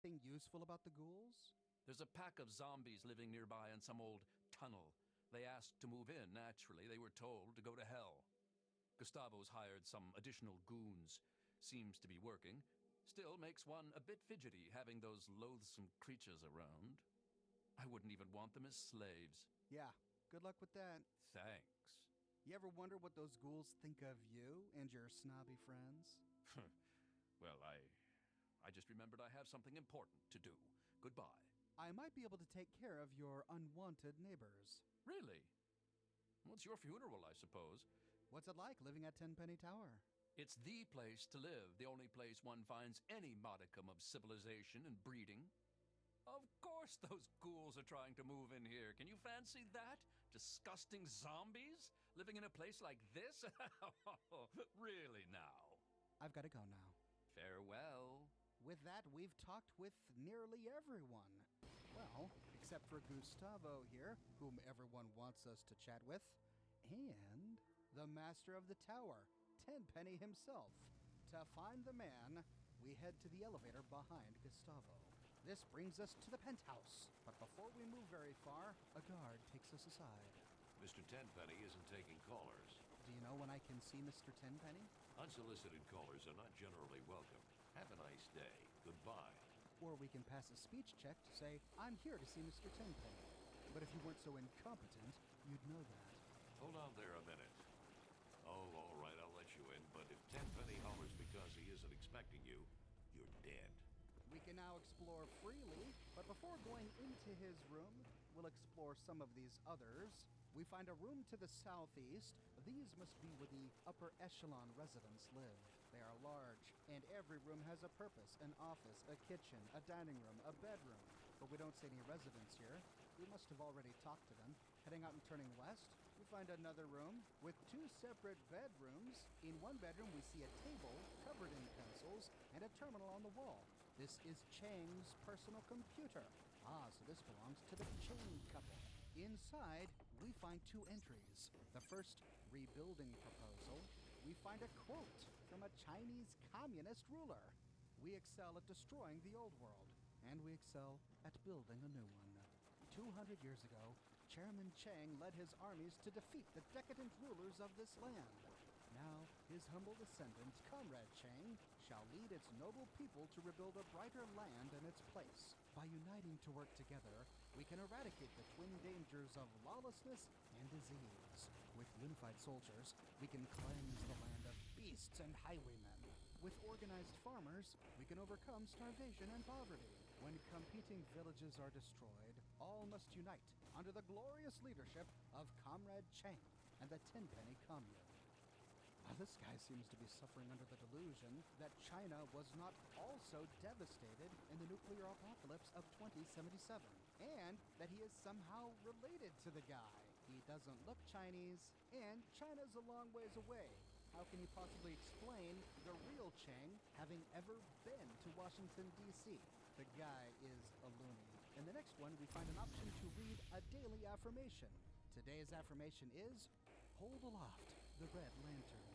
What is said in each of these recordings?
anything useful about the ghouls? There's a pack of zombies living nearby in some old tunnel. They asked to move in, naturally. They were told to go to hell. Gustavo's hired some additional goons. Seems to be working. Still makes one a bit fidgety having those loathsome creatures around. I wouldn't even want them as slaves. Yeah, good luck with that. Thanks. You ever wonder what those ghouls think of you and your snobby friends? Well, I just remembered I have something important to do. Goodbye. I might be able to take care of your unwanted neighbors. Really? Well, it's your funeral, I suppose. What's it like living at Tenpenny Tower? It's the place to live, the only place one finds any modicum of civilization and breeding. Of course those ghouls are trying to move in here. Can you fancy that? Disgusting zombies living in a place like this? Really now? I've got to go now. Farewell. With that, we've talked with nearly everyone. Well, except for Gustavo here, whom everyone wants us to chat with, and the master of the tower, Tenpenny himself. To find the man, we head to the elevator behind Gustavo. This brings us to the penthouse, but before we move very far, a guard takes us aside. Mr. Tenpenny isn't taking callers. Do you know when I can see Mr. Tenpenny? Unsolicited callers are not generally welcome. Have a nice day. Goodbye. Or we can pass a speech check to say, I'm here to see Mr. Tenpenny. But if you weren't so incompetent, you'd know that. Hold on there a minute. Oh, all right, I'll let you in, but if Tenpenny hollers because he isn't expecting you, you're dead. We can now explore freely, but before going into his room, we'll explore some of these others. We find a room to the southeast. These must be where the upper echelon residents live. They are large, and every room has a purpose: an office, a kitchen, a dining room, a bedroom. But we don't see any residents here. We must have already talked to them. Heading out and turning west, we find another room with two separate bedrooms. In one bedroom, we see a table covered in pencils and a terminal on the wall. This is Chang's personal computer. Ah, so this belongs to the Chang couple. Inside, we find two entries. The first, rebuilding proposal. We find a quote from a Chinese communist ruler. We excel at destroying the old world, and we excel at building a new one. 200 years ago, Chairman Chang led his armies to defeat the decadent rulers of this land. Now, his humble descendant, Comrade Chang, shall lead its noble people to rebuild a brighter land in its place. By uniting to work together, we can eradicate the twin dangers of lawlessness and disease. With unified soldiers, we can cleanse the land of beasts and highwaymen. With organized farmers, we can overcome starvation and poverty. When competing villages are destroyed, all must unite under the glorious leadership of Comrade Chang and the Tenpenny Commune. Now, this guy seems to be suffering under the delusion that China was not also devastated in the nuclear apocalypse of 2077, and that he is somehow related to the guy. He doesn't look Chinese, and China's a long ways away. How can he possibly explain the real Chang having ever been to Washington, D.C.? The guy is a loony. In the next one, we find an option to read a daily affirmation. Today's affirmation is, hold aloft the red lantern.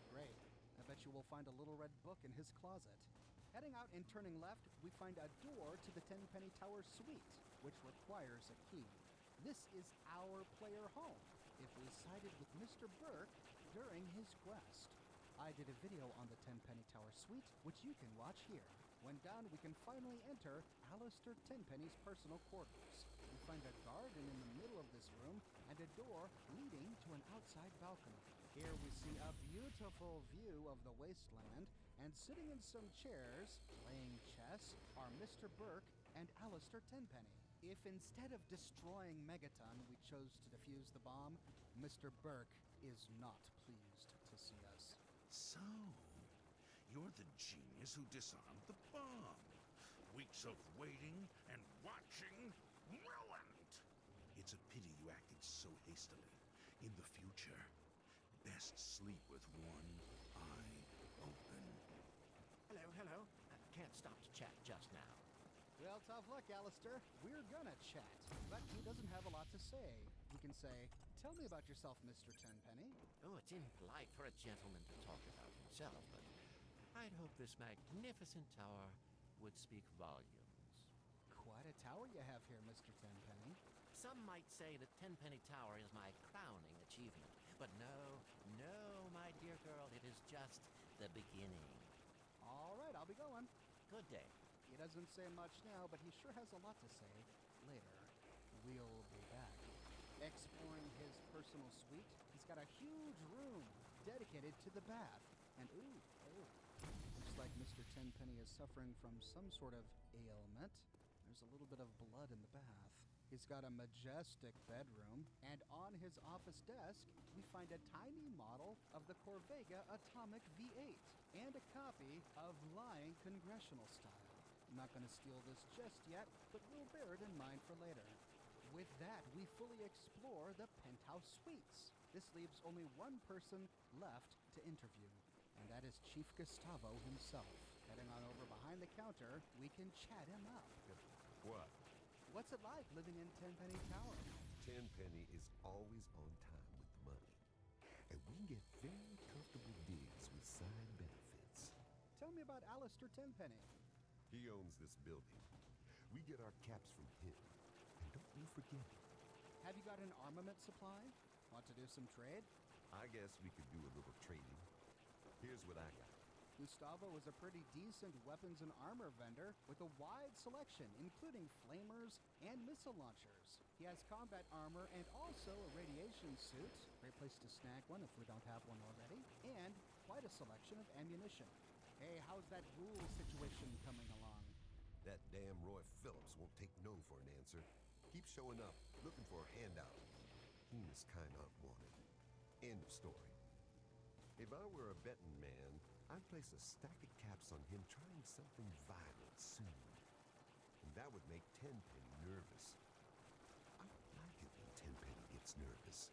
Great. I bet you will find a little red book in his closet. Heading out and turning left, we find a door to the Tenpenny Tower suite, which requires a key. This is our player home, if we sided with Mr. Burke during his quest. I did a video on the Tenpenny Tower suite, which you can watch here. When done, we can finally enter Alistair Tenpenny's personal quarters. We find a garden in the middle of this room and a door leading to an outside balcony. Here we see a beautiful view of the wasteland, and sitting in some chairs, playing chess, are Mr. Burke and Alistair Tenpenny. If instead of destroying Megaton, we chose to defuse the bomb, Mr. Burke is not pleased to see us. So, you're the genius who disarmed the bomb. Weeks of waiting and watching ruined. It's a pity you acted so hastily. In the future, best sleep with one eye open. Hello. Can't stop to chat just now. Well, tough luck, Alistair. We're gonna chat, but he doesn't have a lot to say. We can say, tell me about yourself, Mr. Tenpenny. Oh, it's impolite for a gentleman to talk about himself, but I'd hope this magnificent tower would speak volumes. tower you have here, Mr. Tenpenny. Some might say that Tenpenny Tower is my crowning achievement. But no, no, my dear girl, it is just the beginning. All right, I'll be going. Good day. He doesn't say much now, but he sure has a lot to say later. We'll be back. Exploring his personal suite, he's got a huge room dedicated to the bath. And looks like Mr. Tenpenny is suffering from some sort of ailment. There's a little bit of blood in the bath. He's got a majestic bedroom, and on his office desk, we find a tiny model of the Corvega Atomic V8 and a copy of Lying Congressional Style. I'm not going to steal this just yet, but we'll bear it in mind for later. With that, we fully explore the penthouse suites. This leaves only one person left to interview, and that is Chief Gustavo himself. Heading on over behind the counter, we can chat him up. What? What's it like living in Tenpenny Tower? Tenpenny is always on time with the money. And we get very comfortable digs with side benefits. Tell me about Alistair Tenpenny. He owns this building. We get our caps from him. And don't you forget it. Have you got an armament supply? Want to do some trade? I guess we could do a little trading. Here's what I got. Gustavo is a pretty decent weapons and armor vendor with a wide selection, including flamers and missile launchers. He has combat armor and also a radiation suit, great place to snag one if we don't have one already, and quite a selection of ammunition. Hey, how's that ghoul situation coming along? That damn Roy Phillips won't take no for an answer. Keep showing up, looking for a handout. He and his kind aren't wanted. End of story. If I were a betting man, I'd place a stack of caps on him trying something violent soon. And that would make Tenpenny nervous. I don't like it when Tenpenny gets nervous.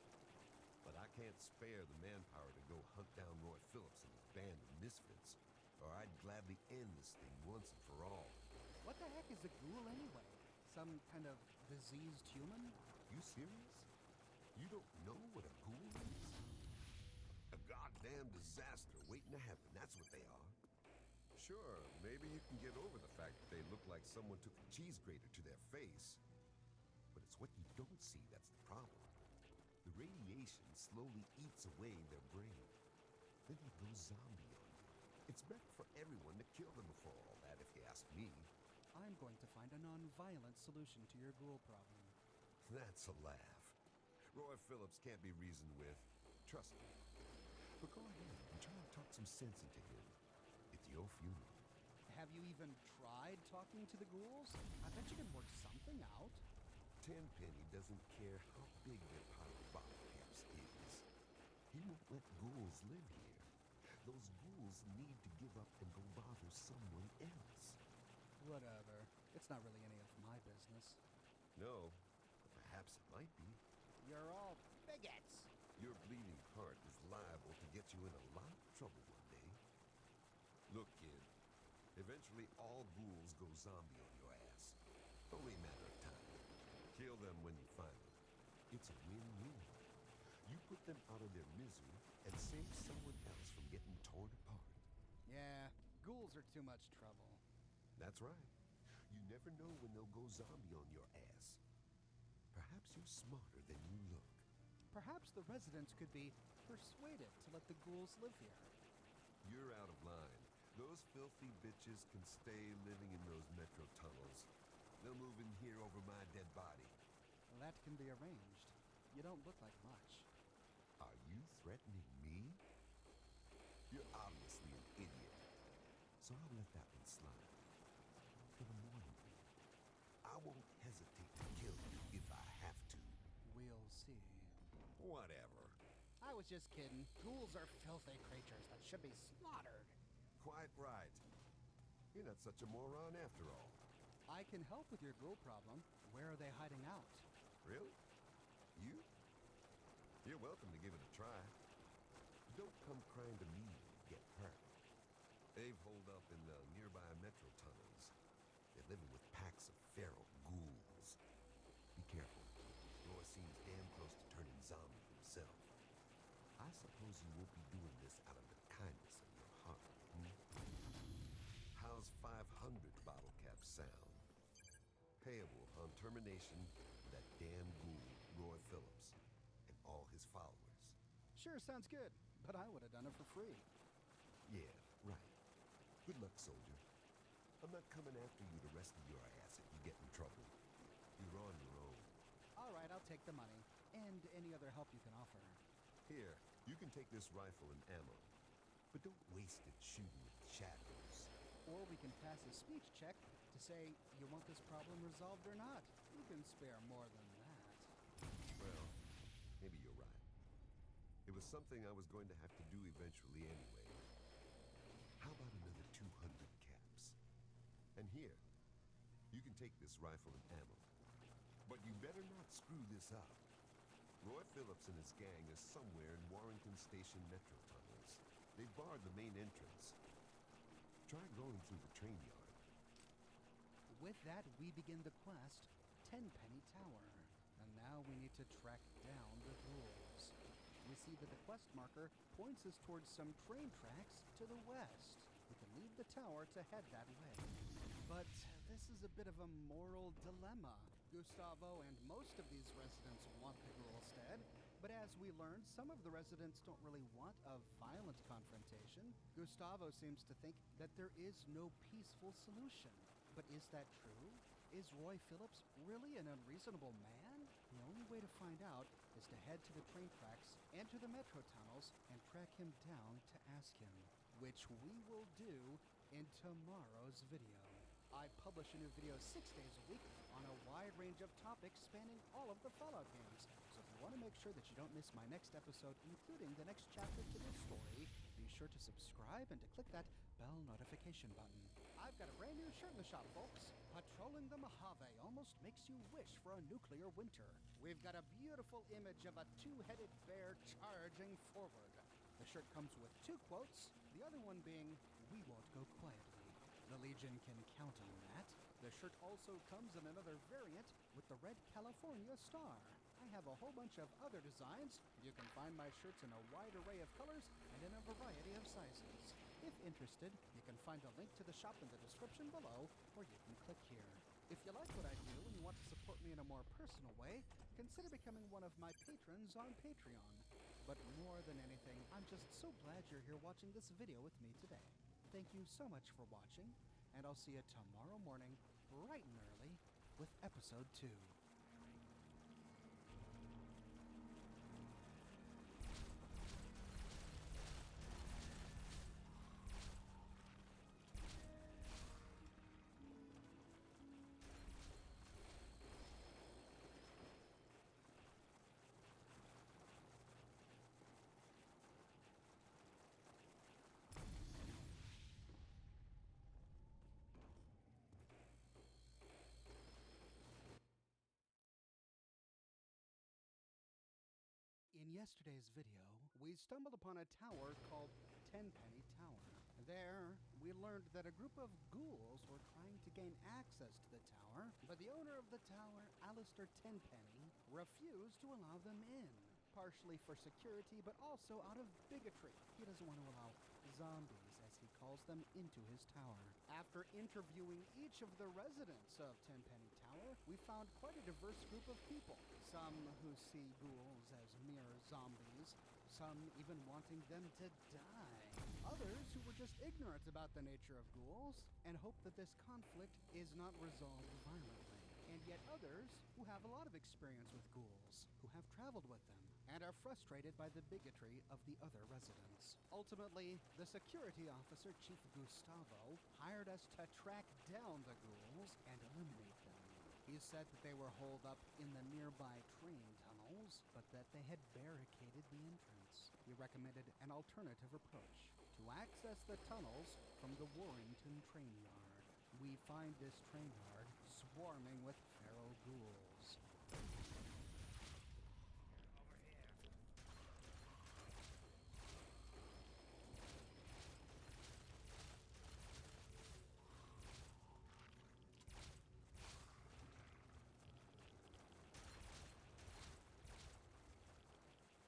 But I can't spare the manpower to go hunt down Roy Phillips and his band of misfits, or I'd gladly end this thing once and for all. What the heck is a ghoul anyway? Some kind of diseased human? You serious? You don't know what a ghoul is? A goddamn disaster waiting to happen, that's what they are. Sure, maybe you can get over the fact that they look like someone took a cheese grater to their face. But it's what you don't see that's the problem. The radiation slowly eats away their brain. Then they go zombie on you. It's better for everyone to kill them before all that, if you ask me. I'm going to find a non-violent solution to your ghoul problem. That's a laugh. Roy Phillips can't be reasoned with. Trust me. But go ahead and try to talk some sense into him. It's your funeral. Have you even tried talking to the ghouls? I bet you can work something out. Tenpenny doesn't care how big their pile of bottle caps is. He won't let ghouls live here. Those ghouls need to give up and go bother someone else. Whatever. It's not really any of my business. No, but perhaps it might be. You're all bigots. Your bleeding heart is liable to get you in a lot of trouble one day. Look, kid. Eventually all ghouls go zombie on your ass. Only a matter of time. Kill them when you find them. It's a win-win. You put them out of their misery and save someone else from getting torn apart. Yeah, ghouls are too much trouble. That's right. You never know when they'll go zombie on your ass. Perhaps you're smarter than you look. Perhaps the residents could be persuaded to let the ghouls live here. You're out of line. Those filthy bitches can stay living in those metro tunnels. They'll move in here over my dead body. Well, that can be arranged. You don't look like much. Are you threatening me? You're obviously an idiot. So I'll let that one slide. But I'm warning you. I won't hesitate to kill you if I have to. We'll see. Whatever. I was just kidding. Ghouls are filthy creatures that should be slaughtered. Quite right. You're not such a moron after all. I can help with your ghoul problem. Where are they hiding out? Really? You? You're welcome to give it a try. Don't come crying to me when you get hurt. They've holed up in the nearby metro tunnels. They're living with packs of feral ghouls. Be careful. Roy seems damn close to turning zombie himself. I suppose you won't be doing this out of the kindness of your heart, How's 500 bottle caps sound? Payable upon termination of that damn ghoul, Roy Phillips, and all his followers. Sure, sounds good, but I would have done it for free. Yeah, right. Good luck, soldier. I'm not coming after you to rescue your ass if you get in trouble. You're on your own. All right, I'll take the money, and any other help you can offer. Here, you can take this rifle and ammo, but don't waste it shooting with shadows. Or we can pass a speech check to say you want this problem resolved or not. You can spare more than that. Well, maybe you're right. It was something I was going to have to do eventually anyway. How about another 200 caps? And here, you can take this rifle and ammo. But you better not screw this up. Roy Phillips and his gang is somewhere in Warrington Station metro tunnels. They've barred the main entrance. Try going through the train yard. With that, we begin the quest, Tenpenny Tower. And now we need to track down the ghouls. We see that the quest marker points us towards some train tracks to the west. We can leave the tower to head that way. But this is a bit of a moral dilemma. Gustavo and most of these residents want the Ghoulstead, but as we learned, some of the residents don't really want a violent confrontation. Gustavo seems to think that there is no peaceful solution. But is that true? Is Roy Phillips really an unreasonable man? The only way to find out is to head to the train tracks, enter the metro tunnels, and track him down to ask him, which we will do in tomorrow's video. I publish a new video 6 days a week on a wide range of topics spanning all of the Fallout games. So if you want to make sure that you don't miss my next episode, including the next chapter to this story, be sure to subscribe and to click that bell notification button. I've got a brand new shirt in the shop, folks. Patrolling the Mojave almost makes you wish for a nuclear winter. We've got a beautiful image of a two-headed bear charging forward. The shirt comes with 2 quotes, the other one being, "We won't go quietly." The Legion can count on that. The shirt also comes in another variant with the red California star. I have a whole bunch of other designs. You can find my shirts in a wide array of colors and in a variety of sizes. If interested, you can find a link to the shop in the description below, or you can click here. If you like what I do and you want to support me in a more personal way, consider becoming one of my patrons on Patreon. But more than anything, I'm just so glad you're here watching this video with me today. Thank you so much for watching, and I'll see you tomorrow morning, bright and early, with episode 2. In yesterday's video, we stumbled upon a tower called Tenpenny Tower. There, we learned that a group of ghouls were trying to gain access to the tower, but the owner of the tower, Alistair Tenpenny, refused to allow them in. Partially for security, but also out of bigotry. He doesn't want to allow zombies, as he calls them, into his tower. After interviewing each of the residents of Tenpenny Tower, we found quite a diverse group of people. Some who see ghouls as mere zombies, some even wanting them to die. Others who were just ignorant about the nature of ghouls and hope that this conflict is not resolved violently. And yet others who have a lot of experience with ghouls, who have traveled with them, and are frustrated by the bigotry of the other residents. Ultimately, the security officer, Chief Gustavo, hired us to track down the ghouls and eliminate them. He said that they were holed up in the nearby train tunnels, but that they had barricaded the entrance. He recommended an alternative approach, to access the tunnels from the Warrington train yard. We find this train yard swarming with feral ghouls.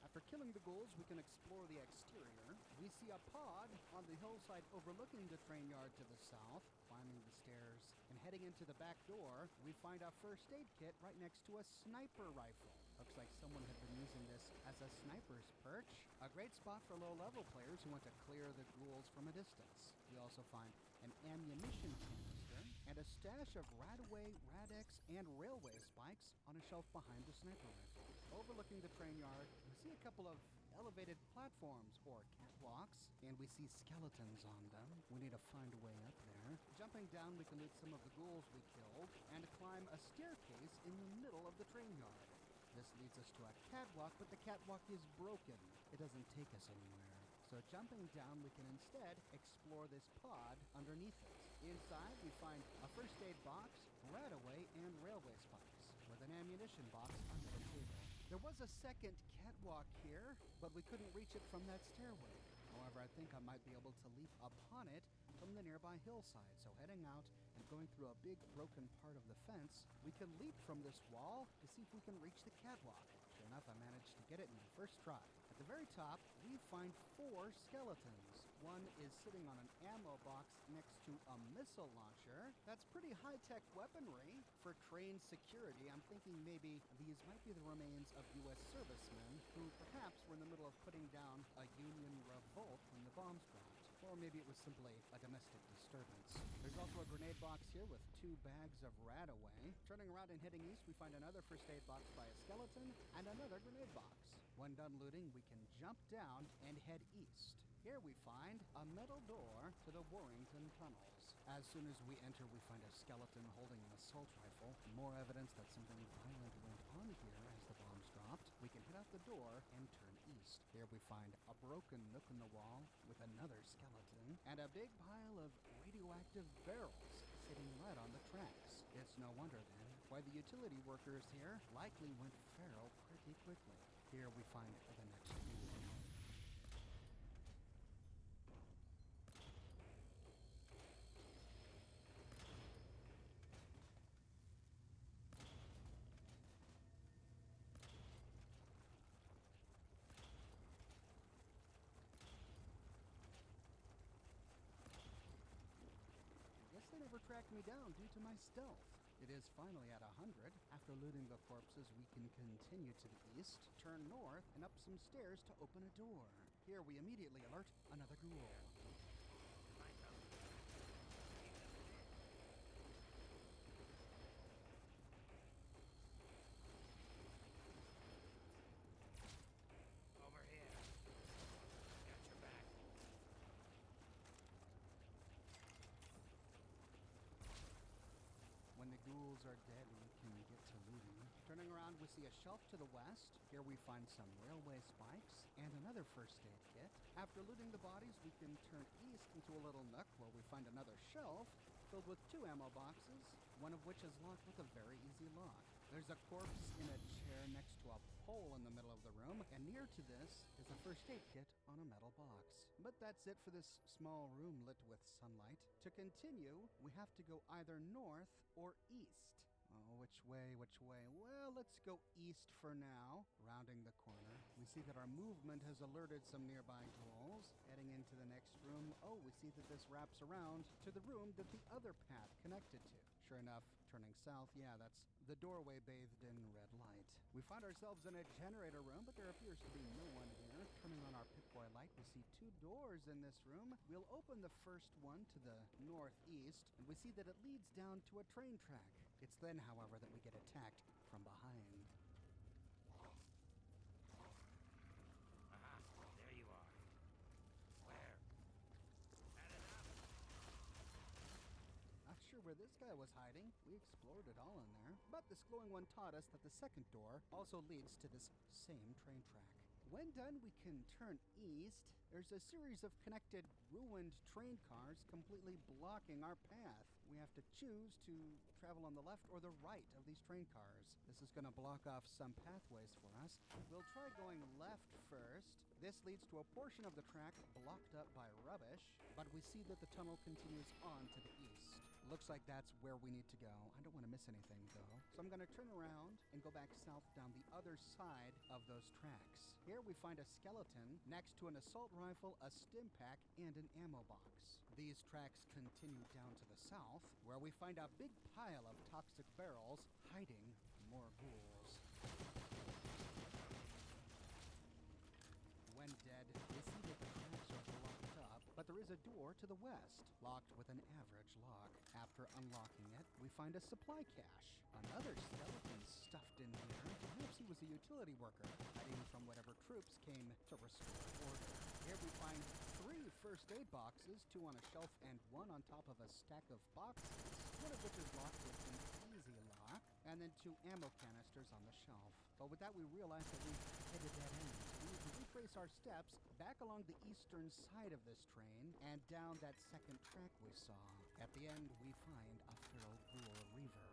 After killing Following the ghouls, we can explore the exterior. We see a pod on the hillside overlooking the train yard to the south. Climbing the stairs and heading into the back door, we find a first aid kit right next to a sniper rifle. Looks like someone had been using this as a sniper's perch. A great spot for low-level players who want to clear the ghouls from a distance. We also find an ammunition canister and a stash of Radaway, Radex, and railway spikes on a shelf behind the sniper rifle. Overlooking the train yard, we see a couple of elevated platforms or catwalks, and we see skeletons on them. We need to find a way up there. Jumping down, we can loot some of the ghouls we killed and climb a staircase in the middle of the train yard. This leads us to a catwalk, but the catwalk is broken. It doesn't take us anywhere. So jumping down, we can instead explore this pod underneath it. Inside, we find a first aid box, Radaway, and railway spikes, with an ammunition box under the table. There was a second catwalk here, but we couldn't reach it from that stairway. However, I think I might be able to leap upon it from the nearby hillside. So heading out and going through a big broken part of the fence, we can leap from this wall to see if we can reach the catwalk. Sure enough, I managed to get it in the first try. At the very top, we find 4 skeletons. One is sitting on an ammo box next to a missile launcher. That's pretty high-tech weaponry for train security. I'm thinking maybe these might be the remains of U.S. servicemen who perhaps were in the middle of putting down a Union revolt when the bombs dropped. Or maybe it was simply a domestic disturbance. There's also a grenade box here with 2 bags of Radaway. Turning around and heading east, we find another first aid box by a skeleton and another grenade box. When done looting, we can jump down and head east. Here we find a metal door to the Warrington tunnels. As soon as we enter, we find a skeleton holding an assault rifle. More evidence that something violent went on here as the bombs dropped. We can head out the door and turn east. Here we find a broken nook in the wall with another skeleton and a big pile of radioactive barrels sitting right on the tracks. It's no wonder then why the utility workers here likely went feral pretty quickly. Here we find the next door. They never tracked me down due to my stealth. It is finally at 100. After looting the corpses, we can continue to the east, turn north, and up some stairs to open a door. Here we immediately alert another ghoul. Over here. Got your back. When the ghouls are dead, we can get to looting. Turning around, we see a shelf to the west. Here we find some railway spikes and another first aid kit. After looting the bodies, we can turn east into a little nook where we find another shelf filled with 2 ammo boxes, one of which is locked with a very easy lock. There's a corpse in a chair next to a pole in the middle of the room, and near to this is a first aid kit on a metal box. But that's it for this small room lit with sunlight. To continue, we have to go either north or east. Oh, which way? Well, let's go east for now. Rounding the corner, we see that our movement has alerted some nearby ghouls. Heading into the next room, oh, we see that this wraps around to the room that the other path connected to. Sure enough, turning south, yeah, that's the doorway bathed in red light. We find ourselves in a generator room, but there appears to be no one here. Turning on our Pip-Boy light, we see 2 doors in this room. We'll open the first one to the northeast, and we see that it leads down to a train track. It's then, however, that we get attacked from behind. Aha, there you are. Where? Had enough. Not sure where this guy was hiding. We explored it all in there. But this glowing one taught us that the second door also leads to this same train track. When done, we can turn east. There's a series of connected, ruined train cars completely blocking our path. We have to choose to travel on the left or the right of these train cars. This is going to block off some pathways for us. We'll try going left first. This leads to a portion of the track blocked up by rubbish, but we see that the tunnel continues on to the east. Looks like that's where we need to go. I don't want to miss anything, though. So I'm going to turn around and go back south down the other side of those tracks. Here we find a skeleton next to an assault rifle, a stim pack, and an ammo box. These tracks continue down to the south, where we find a big pile of toxic barrels hiding more ghouls. When dead, we see that the tracks are blocked up, but there is a door to the west, locked with an average lock. After unlocking it, we find a supply cache. Another skeleton stuffed in here. Perhaps he was a utility worker, hiding from whatever troops came to restore order. Here we find 3 first aid boxes, 2 on a shelf and 1 on top of a stack of boxes, one of which is locked with an easy lock, and then 2 ammo canisters on the shelf. But with that, we realize that we've hit a dead end. We need to retrace our steps back along the eastern side of this train and down that second track we saw. At the end, we find a feral ghoul reaver.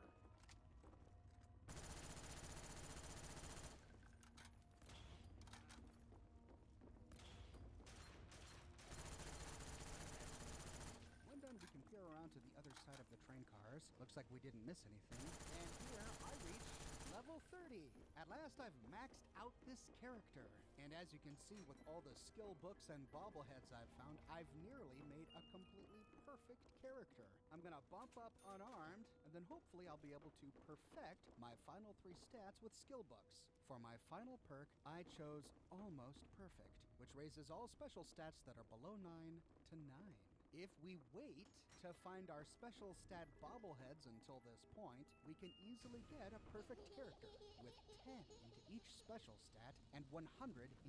When done, we can peer around to the other side of the train cars. Looks like we didn't miss anything. And here I reach level 30. At last, I've maxed out this character. And as you can see, with all the skill books and bobbleheads I've found, I've nearly made a completely perfect character. I'm gonna bump up unarmed, and then hopefully I'll be able to perfect my final 3 stats with skill books. For my final perk, I chose Almost Perfect, which raises all special stats that are below 9 to 9. If we wait to find our special stat bobbleheads until this point, we can easily get a perfect character with 10 into each special stat and 100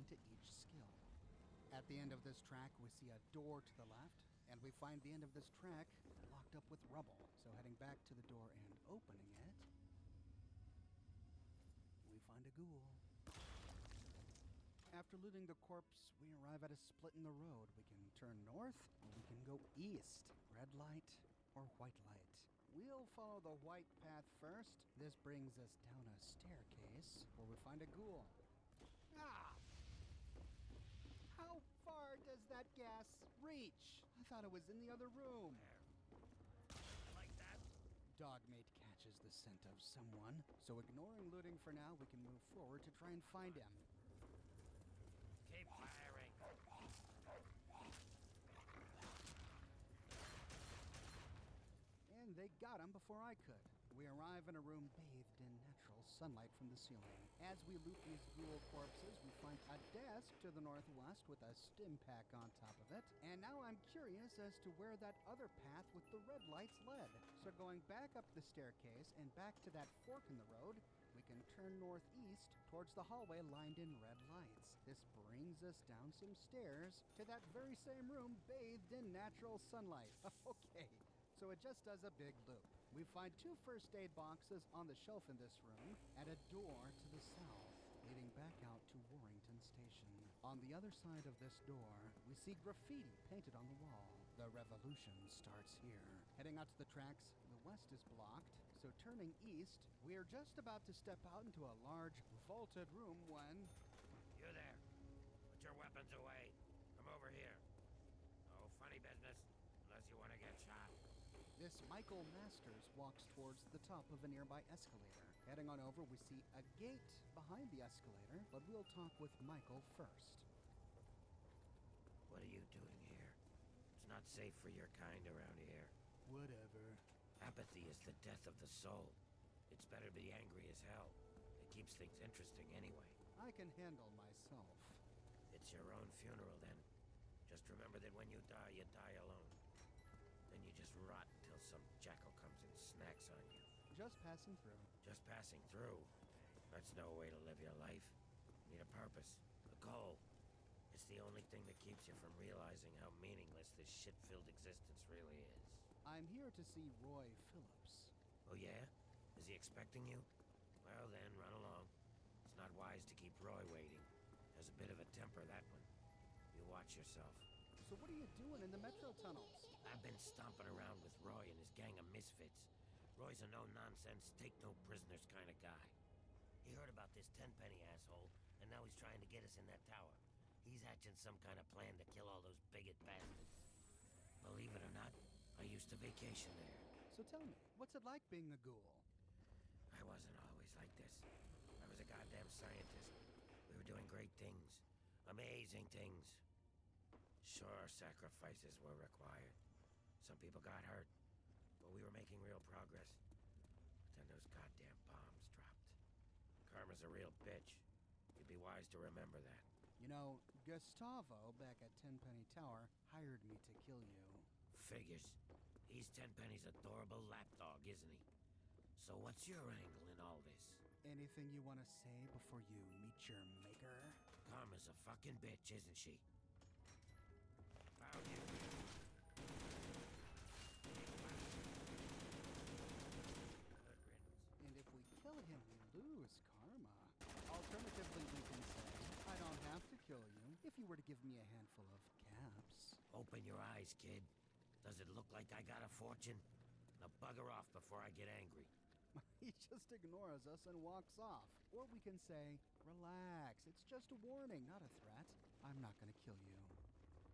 into each skill. At the end of this track, we see a door to the left, and we find the end of this track locked up with rubble. So heading back to the door and opening it, we find a ghoul. After looting the corpse, we arrive at a split in the road. We can turn north, or we can go east. Red light or white light. We'll follow the white path first. This brings us down a staircase where we find a ghoul. Ah! How far does that gas reach? I thought it was in the other room. Like that? Dogmate catches the scent of someone, so ignoring looting for now, we can move forward to try and find him. Keep firing. And they got him before I could. We arrive in a room bathed in natural sunlight from the ceiling. As we loot these ghoul corpses, we find a desk to the northwest with a stim pack on top of it. And now I'm curious as to where that other path with the red lights led. So going back up the staircase and back to that fork in the road, we can turn northeast towards the hallway lined in red lights. This brings us down some stairs to that very same room bathed in natural sunlight. Okay. So it just does a big loop. We find 2 first aid boxes on the shelf in this room and a door to the south, leading back out to Warrington Station. On the other side of this door, we see graffiti painted on the wall. The revolution starts here. Heading out to the tracks, the west is blocked, so turning east, we are just about to step out into a large vaulted room when... You there. Put your weapons away. Come over here. No funny business, unless you want to get shot. This Michael Masters walks towards the top of a nearby escalator. Heading on over, we see a gate behind the escalator, but we'll talk with Michael first. What are you doing here? It's not safe for your kind around here. Whatever. Apathy is the death of the soul. It's better to be angry as hell. It keeps things interesting anyway. I can handle myself. It's your own funeral then. Just remember that when you die alone. Then you just rot until some jackal comes and snacks on you. Just passing through. Just passing through. That's no way to live your life. You need a purpose, a goal. It's the only thing that keeps you from realizing how meaningless this shit-filled existence really is. I'm here to see Roy Phillips. Oh yeah? Is he expecting you? Well then, run along. It's not wise to keep Roy waiting. Has a bit of a temper, that one. You watch yourself. So what are you doing in the metro tunnels? I've been stomping around with Roy and his gang of misfits. Roy's a no-nonsense, take-no-prisoners kind of guy. He heard about this tenpenny asshole, and now he's trying to get us in that tower. He's hatching some kind of plan to kill all those bigot bastards. Believe it or not, I used to vacation there. So tell me, what's it like being a ghoul? I wasn't always like this. I was a goddamn scientist. We were doing great things. Amazing things. Sure, sacrifices were required. Some people got hurt. But we were making real progress. But then those goddamn bombs dropped. Karma's a real bitch. You'd be wise to remember that. You know, Gustavo back at Tenpenny Tower hired me to kill you. Figures. He's Tenpenny's adorable lapdog, isn't he? So what's your angle in all this? Anything you want to say before you meet your maker? Karma's a fucking bitch, isn't she? Found you. And if we kill him, we lose karma. Alternatively, we can say, I don't have to kill you if you were to give me a handful of caps. Open your eyes, kid. Does it look like I got a fortune? Now bugger off before I get angry. He just ignores us and walks off. Or we can say, relax, it's just a warning, not a threat. I'm not gonna kill you.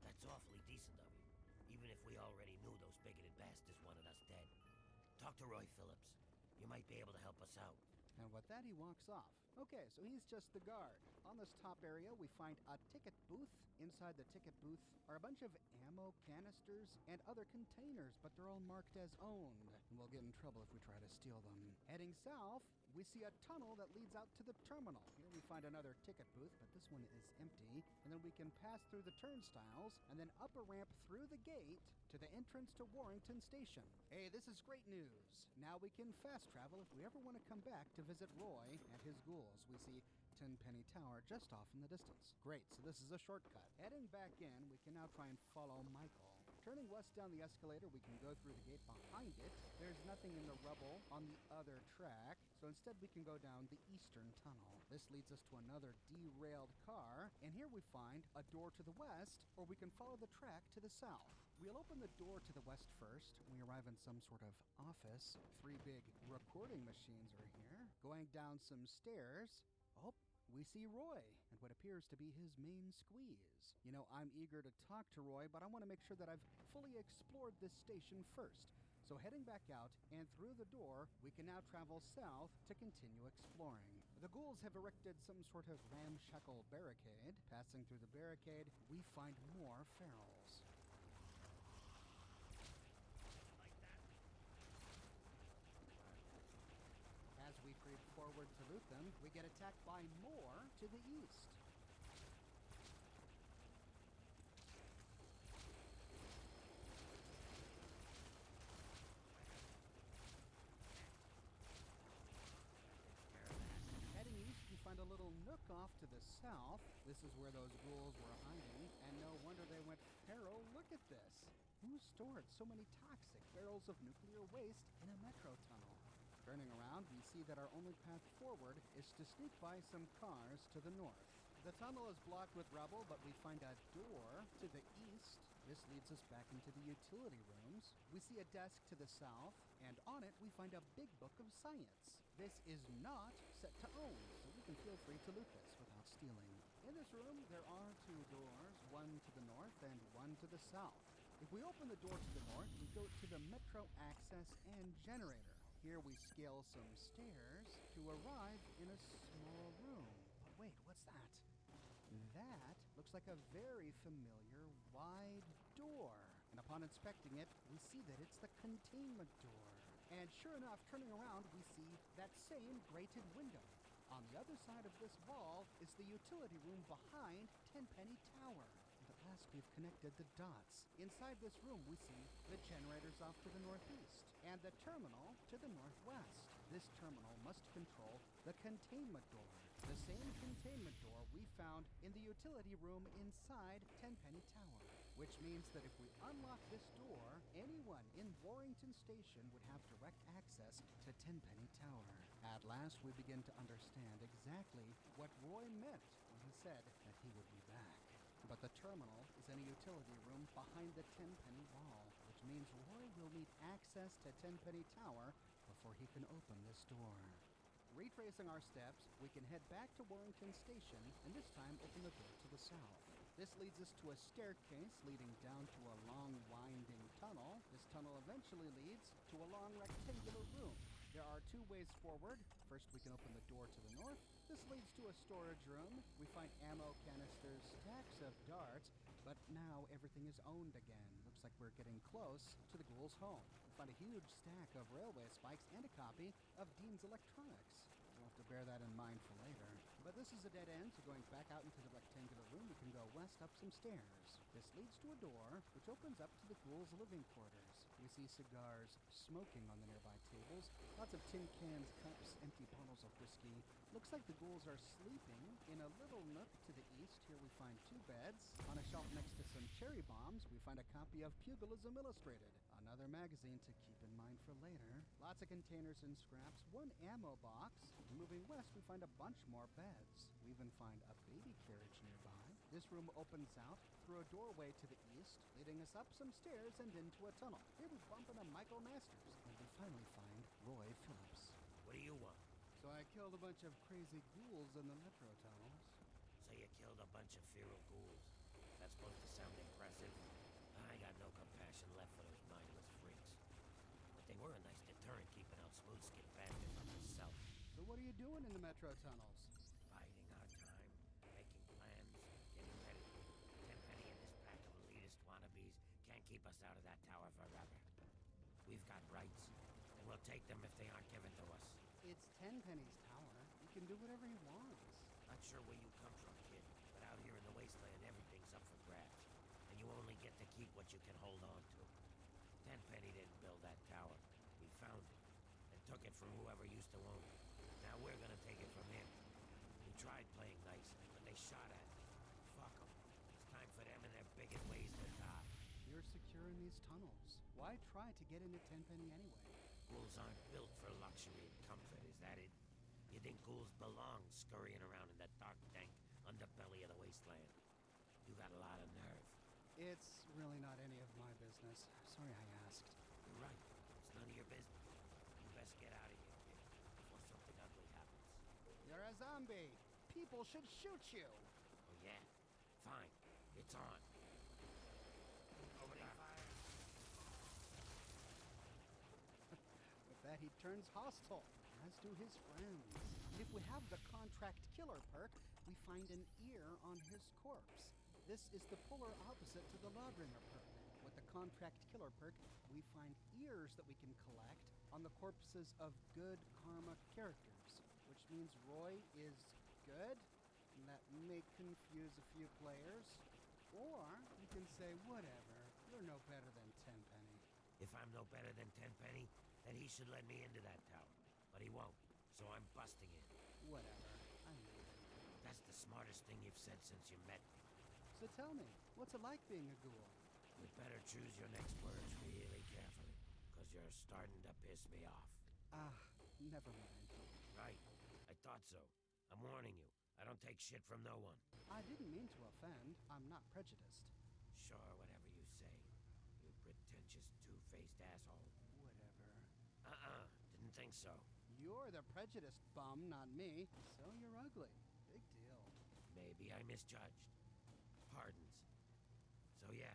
That's awfully decent of you. Even if we already knew those bigoted bastards wanted us dead. Talk to Roy Phillips. You might be able to help us out. And with that, he walks off. Okay, so he's just the guard. On this top area, we find a ticket booth. Inside the ticket booth are a bunch of ammo canisters and other containers, but they're all marked as owned. And we'll get in trouble if we try to steal them. Heading south, we see a tunnel that leads out to the terminal. Here we find another ticket booth, but this one is empty. And then we can pass through the turnstiles and then up a ramp through the gate to the entrance to Warrington Station. Hey, this is great news. Now we can fast travel if we ever want to come back to visit Roy and his ghouls. We see Tenpenny Tower just off in the distance. Great, so this is a shortcut. Heading back in, we can now try and follow Michael. Turning west down the escalator, we can go through the gate behind it. There's nothing in the rubble on the other track, so instead we can go down the eastern tunnel. This leads us to another derailed car, and here we find a door to the west, or we can follow the track to the south. We'll open the door to the west first. We arrive in some sort of office. 3 big recording machines are here. Going down some stairs, we see Roy and what appears to be his main squeeze. You know, I'm eager to talk to Roy, but I want to make sure that I've fully explored this station first. So heading back out and through the door, we can now travel south to continue exploring. The ghouls have erected some sort of ramshackle barricade. Passing through the barricade, we find more ferals. As we creep forward to loot them, we get attacked by more to the east. Heading east, we find a little nook off to the south. This is where those ghouls were hiding, and no wonder they went feral. Look at this. Who stored so many toxic barrels of nuclear waste in a metro tunnel? Turning around, we see that our only path forward is to sneak by some cars to the north. The tunnel is blocked with rubble, but we find a door to the east. This leads us back into the utility rooms. We see a desk to the south, and on it we find a big book of science. This is not set to own, so we can feel free to loot this without stealing. In this room, there are 2 doors, one to the north and one to the south. If we open the door to the north, we go to the metro access and generator. Here we scale some stairs to arrive in a small room. But wait, what's that? That looks like a very familiar wide door. And upon inspecting it, we see that it's the containment door. And sure enough, turning around, we see that same grated window. On the other side of this wall is the utility room behind Tenpenny Tower. And at last we've connected the dots. Inside this room, we see the generators off to the northeast and the terminal to the northwest. This terminal must control the containment door, the same containment door we found in the utility room inside Tenpenny Tower. Which means that if we unlock this door, anyone in Warrington Station would have direct access to Tenpenny Tower. At last, we begin to understand exactly what Roy meant when he said that he would be back. But the terminal is in a utility room behind the Tenpenny wall, which means Roy will need access to Tenpenny Tower before he can open this door. Retracing our steps, we can head back to Warrington Station and this time open the door to the south. This leads us to a staircase leading down to a long, winding tunnel. This tunnel eventually leads to a long rectangular room. There are two ways forward. First, we can open the door to the north. This leads to a storage room. We find ammo canisters, stacks of darts, but now everything is owned again. Looks like we're getting close to the ghoul's home. We find a huge stack of railway spikes and a copy of Dean's electronics. We'll have to bear that in mind for later. But this is a dead end, so going back out into the rectangular room, we can go west up some stairs. This leads to a door, which opens up to the ghoul's living quarters. We see cigars smoking on the nearby tables, lots of tin cans, cups, empty bottles of whiskey. Looks like the ghouls are sleeping. In a little nook to the east, here we find two beds. On a shelf next to some cherry bombs, we find a copy of Pugilism Illustrated, another magazine to keep in mind for later. Lots of containers and scraps, one ammo box. Moving west, we find a bunch more beds. We even find a baby carriage nearby. This room opens out through a doorway to the east, leading us up some stairs and into a tunnel. Here we bump into Michael Masters, and we finally find Roy Phillips. What do you want? So I killed a bunch of crazy ghouls in the metro tunnels. So you killed a bunch of feral ghouls. That's supposed to sound impressive. I got no compassion left for those mindless freaks. But they were a nice deterrent keeping out smooth-skinned bandits like myself. So what are you doing in the metro tunnels? Biding our time, making plans, getting ready. Tenpenny and his pack of elitist wannabes can't keep us out of that tower forever. We've got rights, and we'll take them if they aren't given to us. It's Tenpenny's tower. He can do whatever he wants. Not sure where you come from, kid, but out here in the wasteland, everything's up for grabs. And you only get to keep what you can hold on to. Tenpenny didn't build that tower. We found it, and took it from whoever used to own it. Now we're gonna take it from him. We tried playing nice, but they shot at me. Fuck them. It's time for them and their bigot ways to die. You're secure in these tunnels. Why try to get into Tenpenny anyway? Ghouls aren't built for luxury and comfort, is that it? You think ghouls belong scurrying around in that dark, dank underbelly of the wasteland? You got a lot of nerve. It's really not any of my business. Sorry I asked. You're right. It's none of your business. You best get out of here, kid, before something ugly happens. You're a zombie. People should shoot you. Oh, yeah? Fine. It's on. Opening fire. With that, he turns hostile, as do his friends. If we have the contract killer perk, we find an ear on his corpse. This is the polar opposite to the Lawbringer perk. With the contract killer perk, we find ears that we can collect on the corpses of good karma characters, which means Roy is good, and that may confuse a few players. Or you can say, whatever, you're no better than Tenpenny. If I'm no better than Tenpenny, then he should let me into that tower. But he won't, so I'm busting in. Whatever, I mean it. That's the smartest thing you've said since you met me. So tell me, what's it like being a ghoul? You'd better choose your next words really carefully, because you're starting to piss me off. Never mind. Right. I thought so. I'm warning you. I don't take shit from no one. I didn't mean to offend. I'm not prejudiced. Sure, whatever you say. You pretentious, two-faced asshole. Whatever. Didn't think so. You're the prejudiced bum, not me. So you're ugly. Big deal. Maybe I misjudged. Pardons. So yeah,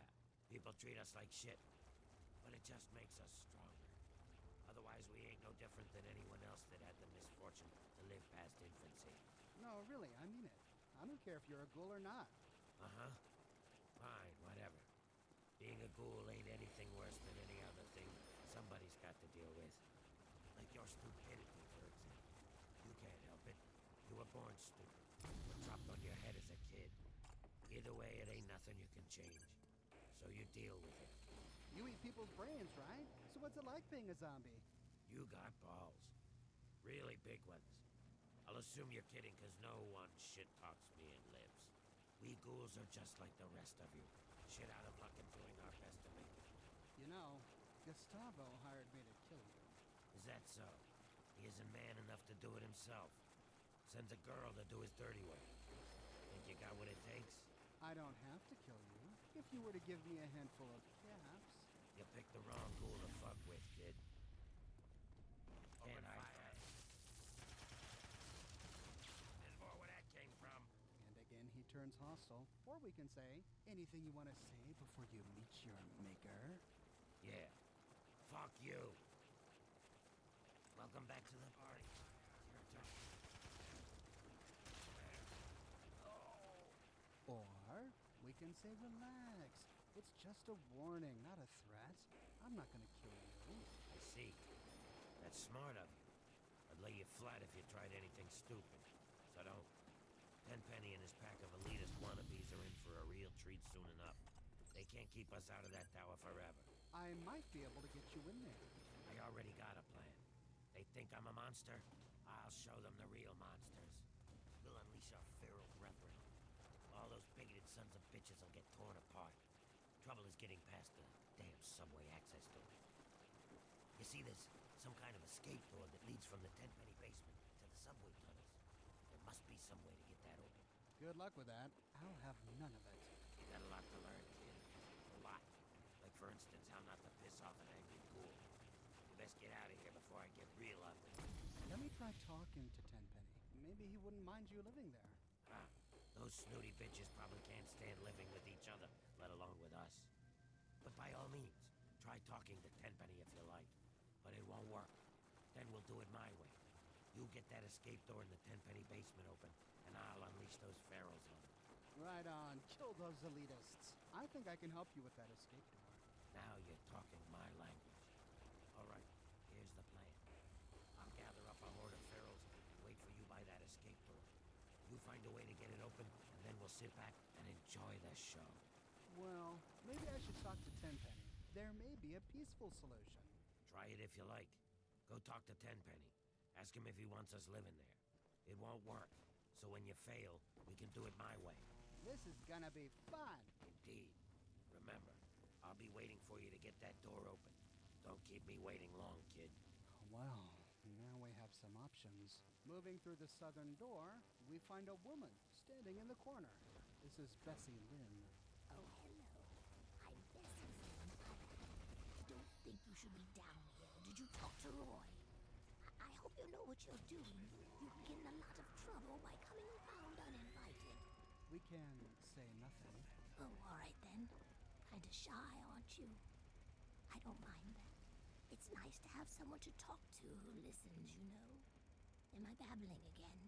people treat us like shit. But it just makes us stronger. Otherwise, we ain't no different than anyone else that had the misfortune to live past infancy. No, really, I mean it. I don't care if you're a ghoul or not. Uh-huh. Fine, whatever. Being a ghoul ain't anything worse than any other thing somebody's got to deal with. Like your stupidity, for example. You can't help it. You were born stupid. Or dropped on your head as a kid. Either way, it ain't nothing you can change. So you deal with it. You eat people's brains, right? So what's it like being a zombie? You got balls. Really big ones. I'll assume you're kidding, because no one shit-talks me and lives. We ghouls are just like the rest of you. Shit out of luck and doing our best to make it. You know, Gustavo hired me to kill you. Is that so? He isn't man enough to do it himself. Sends a girl to do his dirty work. Think you got what it takes? I don't have to kill you. If you were to give me a handful of caps. You picked the wrong ghoul to fuck with, kid. And there's more where that came from. And again, he turns hostile. Or we can say, anything you want to say before you meet your maker? Yeah. Fuck you. Welcome back to the party. Your turn. Or we can say relax. It's just a warning, not a threat. I'm not gonna kill you. I see. That's smart of you. I'd lay you flat if you tried anything stupid. So don't. Tenpenny and his pack of elitist wannabes are in for a real treat soon enough. They can't keep us out of that tower forever. I might be able to get you in there. I already got a plan. They think I'm a monster? I'll show them the real monsters. We'll unleash our feral brethren. All those bigoted sons of bitches will get torn apart. Trouble is getting past the damn subway access door. You see this? Some kind of escape door that leads from the Tenpenny basement to the subway tunnels. There must be some way to get that open. Good luck with that. I'll have none of it. You got a lot to learn, kid. A lot. Like, for instance, how not to piss off an angry ghoul. You best get out of here before I get real ugly. Let me try talking to Tenpenny. Maybe he wouldn't mind you living there. Ah, those snooty bitches probably can't stand living with each other, let alone with us. But by all means, try talking to Tenpenny if you like. But it won't work. Then we'll do it my way. You get that escape door in the Tenpenny basement open, and I'll unleash those ferals on them. Right on. Kill those elitists. I think I can help you with that escape door. Now you're talking my language. All right, here's the plan. I'll gather up a horde of ferals and wait for you by that escape door. You find a way to get it open, and then we'll sit back and enjoy the show. Well, maybe I should talk to Tenpenny. There may be a peaceful solution. Try it if you like. Go talk to Tenpenny. Ask him if he wants us living there. It won't work. So when you fail, we can do it my way. This is gonna be fun. Indeed. Remember, I'll be waiting for you to get that door open. Don't keep me waiting long, kid. Well, now we have some options. Moving through the southern door, we find a woman standing in the corner. This is Bessie Lynn. Oh, hello. I'm Bessie Lynn. I don't think you should be down here. Did you talk to Roy? I hope you know what you're doing. You can get in a lot of trouble by coming around uninvited. We can say nothing. Oh, all right then. Kinda shy, aren't you? I don't mind that. It's nice to have someone to talk to who listens, you know. Am I babbling again?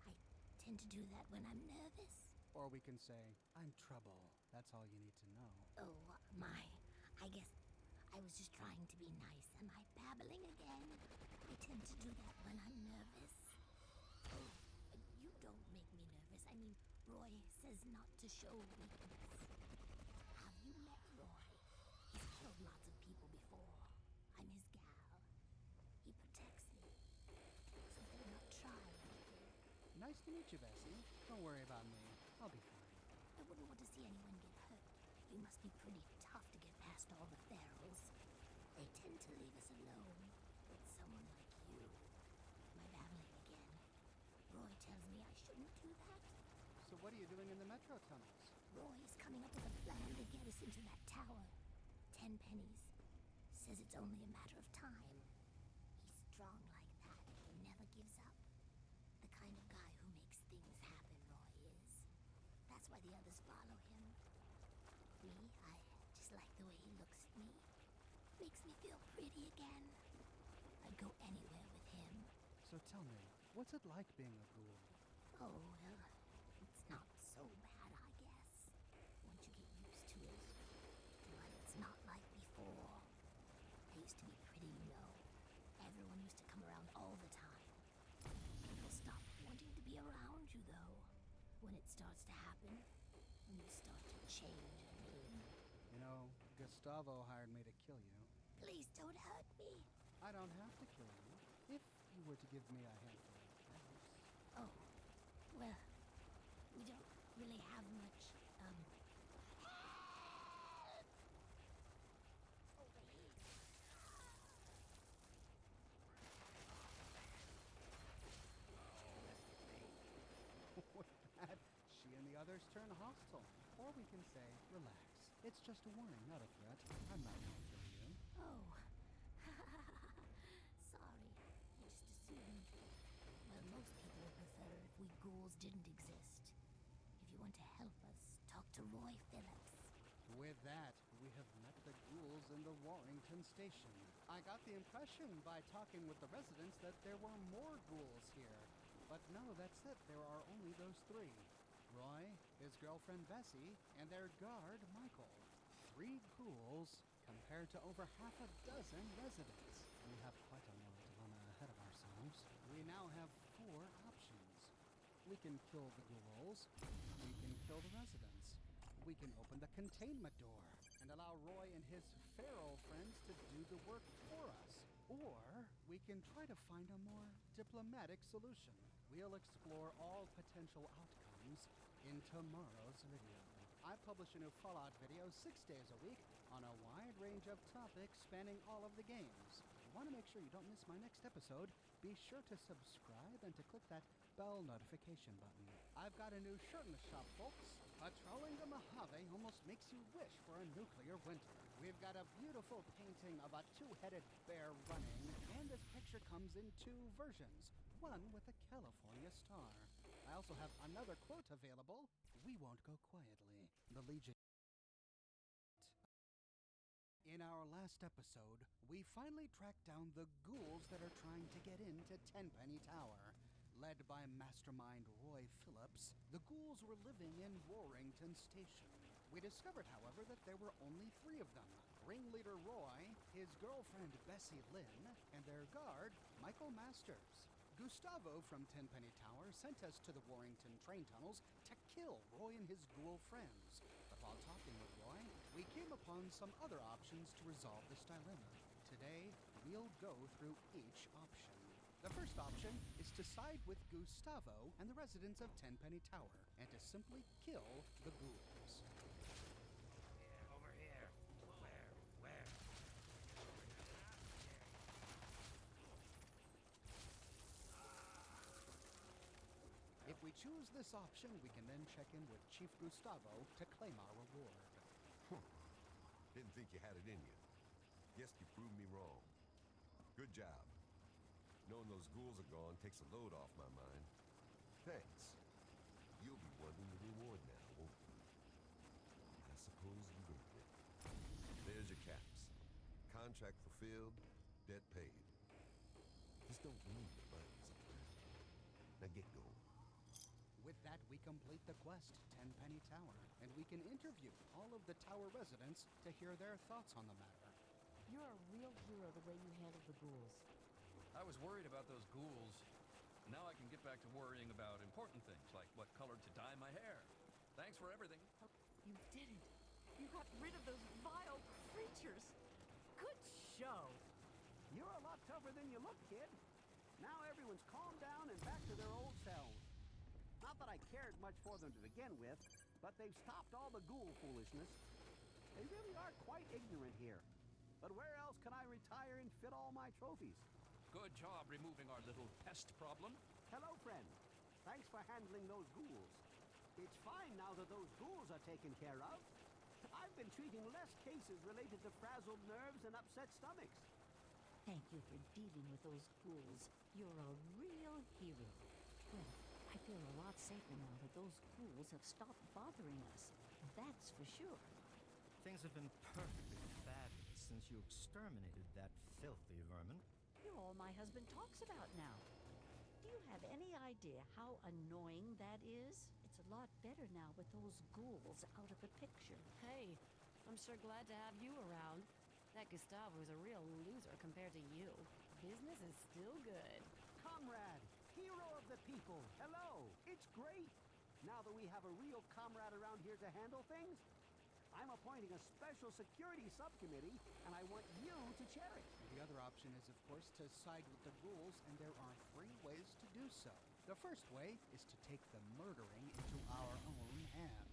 I tend to do that when I'm nervous. Or we can say, I'm trouble. That's all you need to know. Oh, my. I guess I was just trying to be nice. Am I babbling again? I tend to do that when I'm nervous. Oh, you don't make me nervous. I mean, Roy says not to show weakness. Have you met Roy? He's killed lots of people before. I'm his gal. He protects me. So better not try anything. Nice to meet you, Bessie. Don't worry about me. I'll be fine. I wouldn't want to see anyone get hurt. You must be pretty tough to get past all the ferals. They tend to leave us alone with someone like you. Am I babbling again? Roy tells me I shouldn't do that. So what are you doing in the metro tunnels? Roy is coming up with a plan to get us into that tower. 10 pennies. Says it's only a matter of time. He's strong like that. He never gives up. The kind of guy who makes things happen, Roy is. That's why the others follow him. Me, I just like the way he looks at me. Makes me feel pretty again. I'd go anywhere with him. So tell me, what's it like being a ghoul? Oh, well, it's not so bad, I guess. Once you get used to it. But it's not like before. I used to be pretty, you know. Everyone used to come around all the time. People stop wanting to be around you, though. When it starts to happen, when you start to change, I mean. You know, Gustavo hired me to kill you. Please don't hurt me. I don't have to kill you if you were to give me a handful of feathers. Oh, well, we don't really have much, over here. With that, she and the others turn hostile. Or we can say, relax. It's just a warning, not a threat. I'm not going to kill you. Oh. Sorry. I just assumed. Well, most people would prefer if we ghouls didn't exist. If you want to help us, talk to Roy Phillips. With that, we have met the ghouls in the Warrington station. I got the impression by talking with the residents that there were more ghouls here. But no, that's it. There are only those three. Roy, his girlfriend Bessie, and their guard, Michael. 3 ghouls compared to over half a dozen residents. We have quite a lot of them ahead of ourselves. We now have 4 options. We can kill the ghouls. We can kill the residents. We can open the containment door and allow Roy and his feral friends to do the work for us. Or we can try to find a more diplomatic solution. We'll explore all potential outcomes in tomorrow's video. I publish a new Fallout video 6 days a week on a wide range of topics spanning all of the games. If you want to make sure you don't miss my next episode, be sure to subscribe and to click that bell notification button. I've got a new shirt in the shop, folks. Patrolling the Mojave almost makes you wish for a nuclear winter. We've got a beautiful painting of a 2-headed bear running, and this picture comes in 2 versions, one with a California star. I also have another quote available. We won't go quietly. The Legion. In our last episode, we finally tracked down the ghouls that are trying to get into Tenpenny Tower. Led by Mastermind Roy Phillips, the ghouls were living in Warrington Station. We discovered, however, that there were only 3 of them. Ringleader Roy, his girlfriend Bessie Lynn, and their guard, Michael Masters. Gustavo from Tenpenny Tower sent us to the Warrington train tunnels to kill Roy and his ghoul friends. But while talking with Roy, we came upon some other options to resolve this dilemma. Today, we'll go through each option. The first option is to side with Gustavo and the residents of Tenpenny Tower and to simply kill the ghouls. Yeah, over here. Where? If we choose this option, we can then check in with Chief Gustavo to claim our reward. Didn't think you had it in you. Guess you proved me wrong. Good job. Knowing those ghouls are gone takes a load off my mind. Thanks. You'll be wanting the reward now, won't you? I suppose you earned it. There's your caps. Contract fulfilled, debt paid. Just don't move the buttons up there. Now get going. With that, we complete the quest, Tenpenny Tower, and we can interview all of the tower residents to hear their thoughts on the matter. You're a real hero the way you handled the ghouls. I was worried about those ghouls. Now I can get back to worrying about important things, like what color to dye my hair. Thanks for everything. You did it. You got rid of those vile creatures. Good show. You're a lot tougher than you look, kid. Now everyone's calmed down and back to their old selves. Not that I cared much for them to begin with, but they've stopped all the ghoul foolishness. They really are quite ignorant here. But where else can I retire and fit all my trophies? Good job removing our little pest problem. Hello, friend. Thanks for handling those ghouls. It's fine now that those ghouls are taken care of. I've been treating less cases related to frazzled nerves and upset stomachs. Thank you for dealing with those ghouls. You're a real hero. Well, I feel a lot safer now that those ghouls have stopped bothering us. That's for sure. Things have been perfectly fabulous since you exterminated that filthy vermin. You're all my husband talks about now. Do you have any idea how annoying that is? It's a lot better now with those ghouls out of the picture. Hey, I'm sure glad to have you around. That Gustavo's a real loser compared to you. Business is still good. Comrade, hero of the people, hello. It's great. Now that we have a real comrade around here to handle things, I'm appointing a special security subcommittee, and I want you to chair it. The other option is, of course, to side with the ghouls, and there are 3 ways to do so. The first way is to take the murdering into our own hands.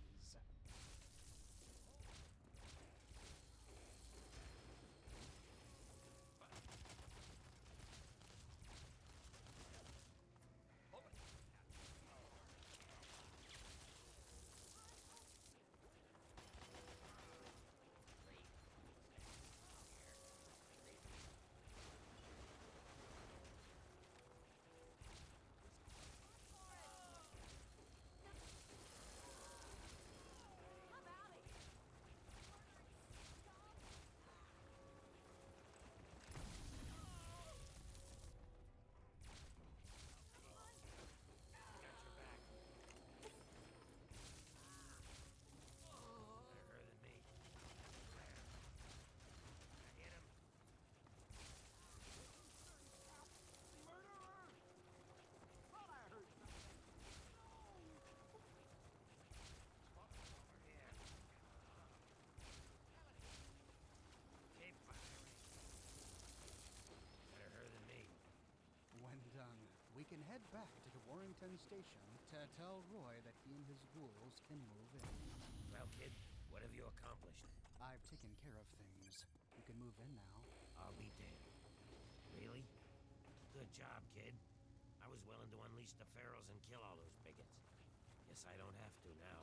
head back to Warrington Station to tell Roy that he and his ghouls can move in. Well, kid, what have you accomplished? I've taken care of things. You can move in now. I'll be damned. Really? Good job, kid. I was willing to unleash the pharaohs and kill all those bigots. Guess I don't have to now.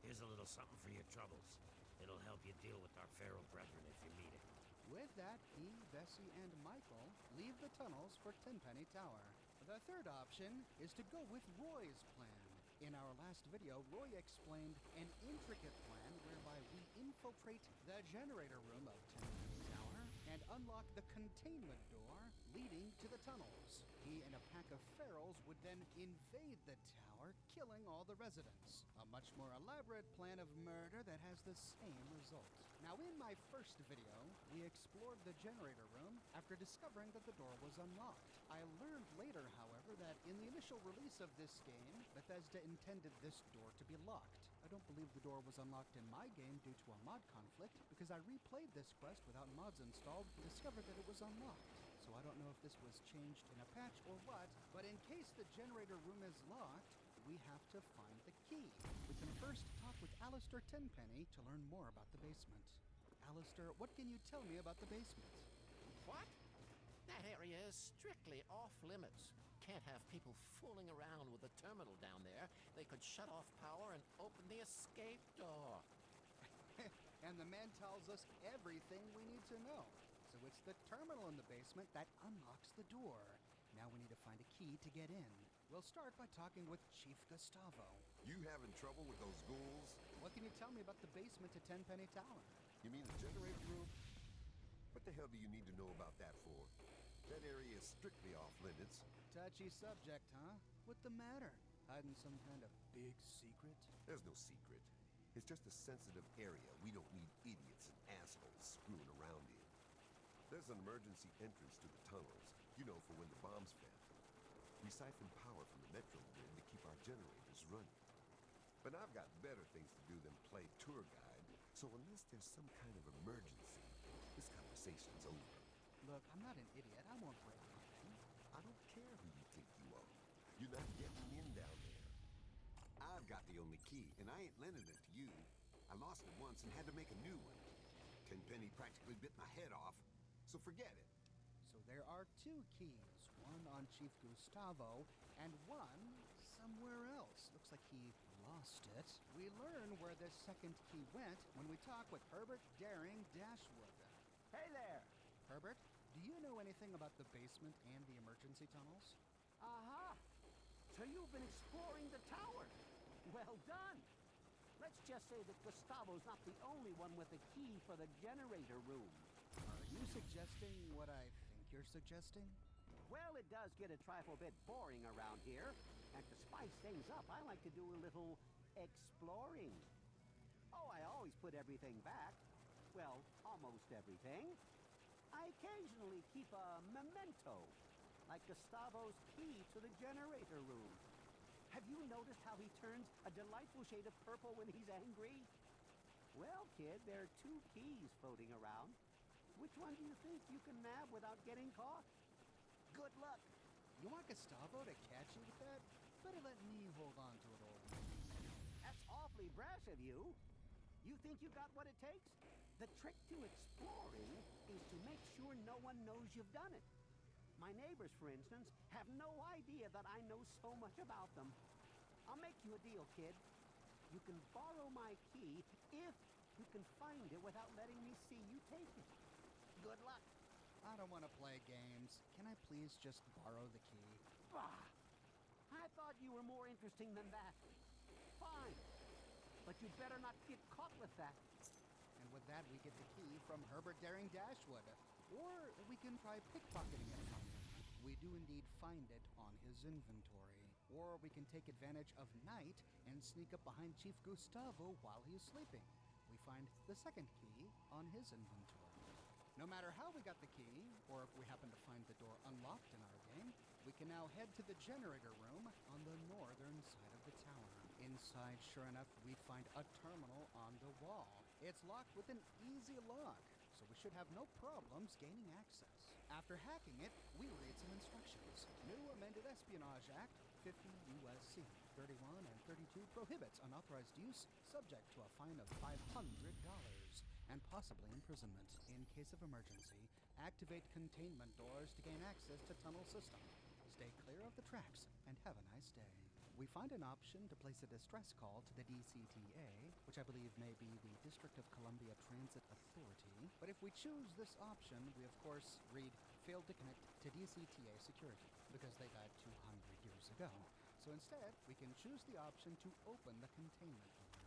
Here's a little something for your troubles. It'll help you deal with our pharaoh brethren if you meet it. With that, he, Bessie, and Michael leave the tunnels for Tenpenny Tower. The third option is to go with Roy's plan. In our last video, Roy explained an intricate plan whereby we infiltrate the generator room of Tenpenny Tower and unlock the containment door leading to the tunnels. He and a pack of pharaohs would then invade the tower, killing all the residents. A much more elaborate plan of murder that has the same result. Now, in my first video, we explored the generator room after discovering that the door was unlocked. I learned later, however, that in the initial release of this game, Bethesda intended this door to be locked. I don't believe the door was unlocked in my game due to a mod conflict, because I replayed this quest without mods installed and discovered that it was unlocked. So I don't know if this was changed in a patch or what, but in case the generator room is locked, we have to find the key. We can first talk with Alistair Tenpenny to learn more about the basement. Alistair, what can you tell me about the basement? What? That area is strictly off limits. Can't have people fooling around with the terminal down there. They could shut off power and open the escape door. And the man tells us everything we need to know. So it's the terminal in the basement that unlocks the door. Now we need to find a key to get in. We'll start by talking with Chief Gustavo. You having trouble with those ghouls? What can you tell me about the basement to Tenpenny Tower? You mean the generator room? What the hell do you need to know about that for? That area is strictly off limits. Touchy subject, huh? What's the matter? Hiding some kind of big secret? There's no secret. It's just a sensitive area we don't need idiots and assholes screwing around in. There's an emergency entrance to the tunnels, you know, for when the bombs fell. We siphon power from the metro grid to keep our generators running. But I've got better things to do than play tour guide, so unless there's some kind of emergency, this conversation's over. Look, I'm not an idiot. I won't break anything. I don't care who you think you are. You're not getting in down there. I've got the only key, and I ain't lending it to you. I lost it once and had to make a new one. Tenpenny practically bit my head off, so forget it. So there are two keys, one on Chief Gustavo and one somewhere else. Looks like he lost it. We learn where this second key went when we talk with Herbert Daring Dashwood. Hey there! Herbert, do you know anything about the basement and the emergency tunnels? Aha! So you've been exploring the tower. Well done. Let's just say that Gustavo's not the only one with a key for the generator room. Are you suggesting what I think you're suggesting? Well, it does get a trifle bit boring around here. And to spice things up, I like to do a little exploring. Oh, I always put everything back. Well, almost everything. I occasionally keep a memento, like Gustavo's key to the generator room. Have you noticed how he turns a delightful shade of purple when he's angry? Well, kid, there are two keys floating around. Which one do you think you can nab without getting caught? Good luck. You want Gustavo to catch you with that? Better let me hold on to it, old man. That's awfully brash of you. You think you got what it takes? The trick to exploring is to make sure no one knows you've done it. My neighbors, for instance, have no idea that I know so much about them. I'll make you a deal, kid. You can borrow my key if you can find it without letting me see you take it. Good luck. I don't want to play games. Can I please just borrow the key? Bah! I thought you were more interesting than that. Fine. But you better not get caught with that. And with that, we get the key from Herbert Daring Dashwood. Or we can try pickpocketing it from him. We do indeed find it on his inventory. Or we can take advantage of night and sneak up behind Chief Gustavo while he's sleeping. We find the second key on his inventory. No matter how we got the key, or if we happen to find the door unlocked in our game, we can now head to the generator room on the northern side of the tower. Inside, sure enough, we find a terminal on the wall. It's locked with an easy lock, so we should have no problems gaining access. After hacking it, we read some instructions. New Amended Espionage Act, 50 U.S.C. 31 and 32 prohibits unauthorized use, subject to a fine of $500 and possibly imprisonment. In case of emergency, activate containment doors to gain access to tunnel system. Stay clear of the tracks and have a nice day. We find an option to place a distress call to the DCTA, which I believe may be the District of Columbia Transit Authority. But if we choose this option, we of course read failed to connect to DCTA security because they died 200 years ago. So instead, we can choose the option to open the containment door.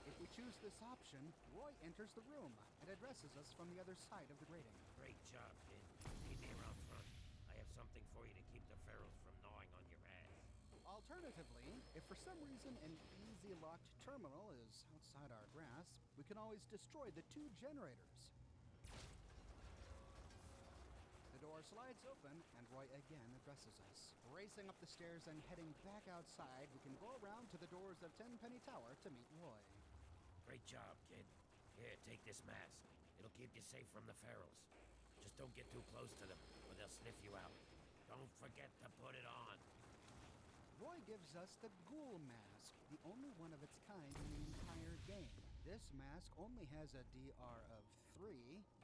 If we choose this option, Roy enters the room and addresses us from the other side of the grating. Great job, kid. Meet me around front. I have something for you to keep the ferals from gnawing on your ass. Alternatively, if for some reason an easy locked terminal is outside our grasp, we can always destroy the 2 generators. The door slides open, and Roy again addresses us. Racing up the stairs and heading back outside, we can go around to the doors of Tenpenny Tower to meet Roy. Great job, kid. Here, take this mask. It'll keep you safe from the ferals. Just don't get too close to them, or they'll sniff you out. Don't forget to put it on. Roy gives us the Ghoul Mask, the only one of its kind in the entire game. This mask only has a DR of 3,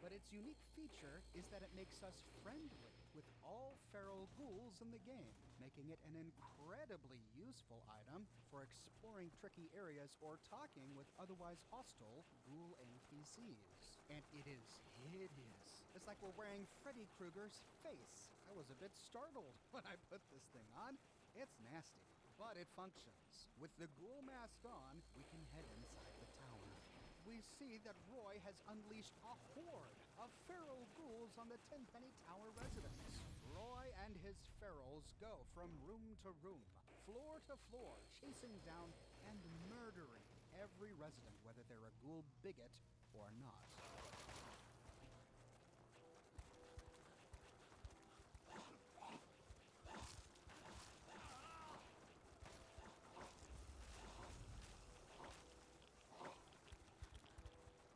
but its unique feature is that it makes us friendly with all feral ghouls in the game, making it an incredibly useful item for exploring tricky areas or talking with otherwise hostile ghoul NPCs. And it is hideous. It's like we're wearing Freddy Krueger's face. I was a bit startled when I put this thing on. It's nasty, but it functions. With the ghoul mask on, we can head inside the tower. We see that Roy has unleashed a horde of feral ghouls on the Tenpenny Tower residence. Roy and his ferals go from room to room, floor to floor, chasing down and murdering every resident, whether they're a ghoul bigot or not.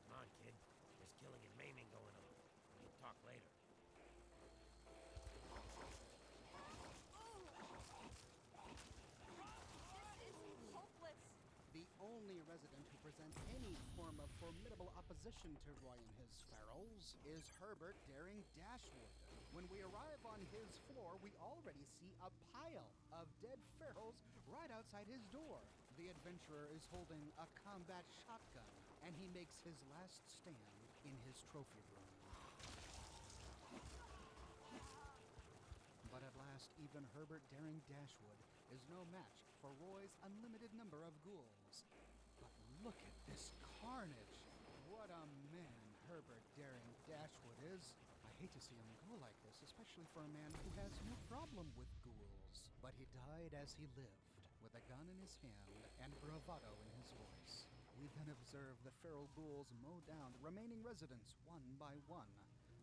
Come on, kid. There's killing and maiming going on. We can talk later. The only resident who presents any form of formidable opposition to Roy and his ferals is Herbert Daring Dashwood. When we arrive on his floor, we already see a pile of dead ferals right outside his door. The adventurer is holding a combat shotgun, and he makes his last stand in his trophy room. But at last, even Herbert Daring Dashwood is no match for Roy's unlimited number of ghouls. But look at this carnage! What a man Herbert Daring Dashwood is. I hate to see him go like this, especially for a man who has no problem with ghouls. But he died as he lived, with a gun in his hand and bravado in his voice. We then observe the feral ghouls mow down the remaining residents one by one,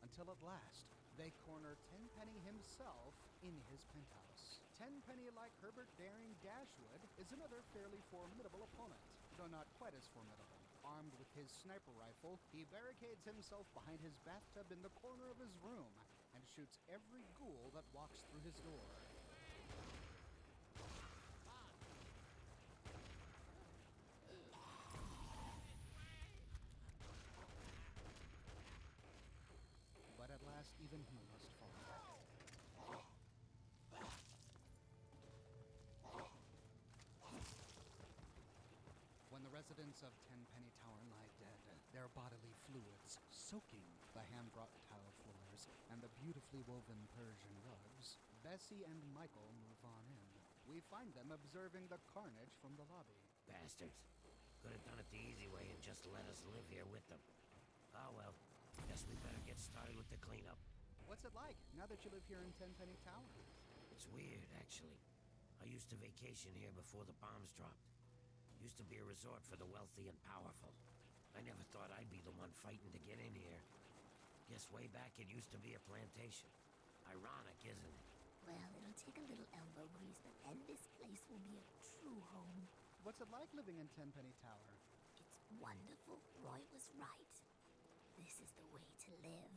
until at last they corner Tenpenny himself in his penthouse. Tenpenny, like Herbert Daring Dashwood, is another fairly formidable opponent, though not quite as formidable. Armed with his sniper rifle, he barricades himself behind his bathtub in the corner of his room and shoots every ghoul that walks through his door. But at last, even he must fall. When the residents of Tenpenny Tower lie dead, their bodily fluids soaking the hand-wrought tile floors and the beautifully woven Persian rugs, Bessie and Michael move on in. We find them observing the carnage from the lobby. Bastards. Could have done it the easy way and just let us live here with them. Ah, well. Guess we better get started with the cleanup. What's it like now that you live here in Tenpenny Tower? It's weird, actually. I used to vacation here before the bombs dropped. Used to be a resort for the wealthy and powerful. I never thought I'd be the one fighting to get in here. Guess way back it used to be a plantation. Ironic, isn't it? Well, it'll take a little elbow grease, but then this place will be a true home. What's it like living in Tenpenny Tower? It's wonderful. Roy was right. This is the way to live.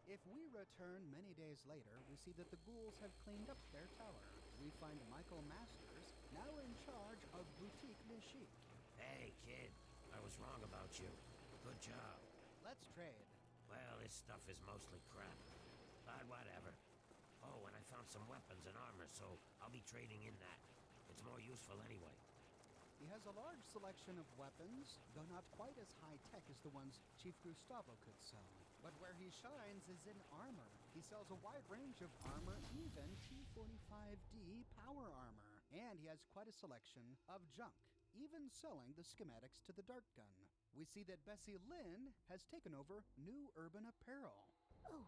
If we return many days later, we see that the ghouls have cleaned up their tower. We find Michael Masters now in charge of Boutique Nichique. Hey, kid. I was wrong about you. Good job. Let's trade. Well, this stuff is mostly crap. But whatever. Oh, and I found some weapons and armor, so I'll be trading in that. It's more useful anyway. He has a large selection of weapons, though not quite as high-tech as the ones Chief Gustavo could sell. But where he shines is in armor. He sells a wide range of armor, even T-45D power armor. And he has quite a selection of junk, even selling the schematics to the dart gun. We see that Bessie Lynn has taken over New Urban Apparel. Oh,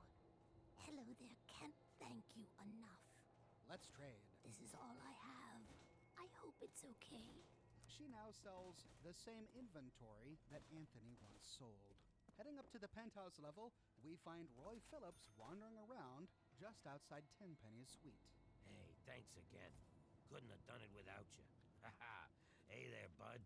hello there. Can't thank you enough. Let's trade. This is all I have. I hope it's okay. She now sells the same inventory that Anthony once sold. Heading up to the penthouse level, we find Roy Phillips wandering around just outside Tenpenny's suite. Hey, thanks again. Couldn't have done it without you. Haha. Hey there, bud.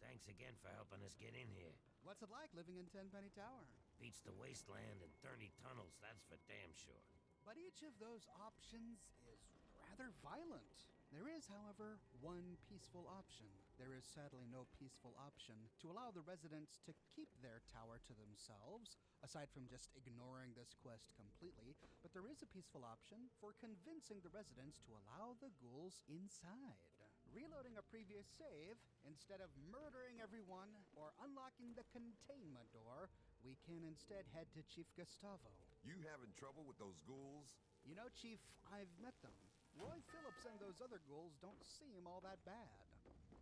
Thanks again for helping us get in here. What's it like living in Tenpenny Tower? Beats the wasteland and dirty tunnels, that's for damn sure. But each of those options is rather violent. There is, however, one peaceful option. There is sadly no peaceful option to allow the residents to keep their tower to themselves, aside from just ignoring this quest completely, but there is a peaceful option for convincing the residents to allow the ghouls inside. Reloading a previous save, instead of murdering everyone or unlocking the containment door, we can instead head to Chief Gustavo. You having trouble with those ghouls? You know, Chief, I've met them. Roy Phillips and those other ghouls don't seem all that bad.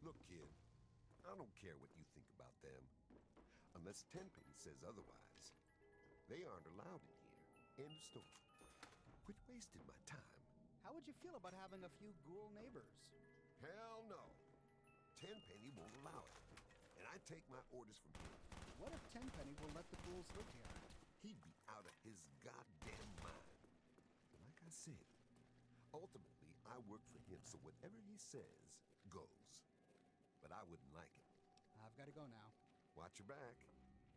Look, kid, I don't care what you think about them. Unless Tenpenny says otherwise. They aren't allowed in here. End of story. Quit wasting my time. How would you feel about having a few ghoul neighbors? Hell no. Tenpenny won't allow it. And I take my orders from him. What if Tenpenny will let the ghouls live here? He'd be out of his goddamn mind. Like I said, ultimately, I work for him, so whatever he says goes. But I wouldn't like it. I've got to go now. Watch your back.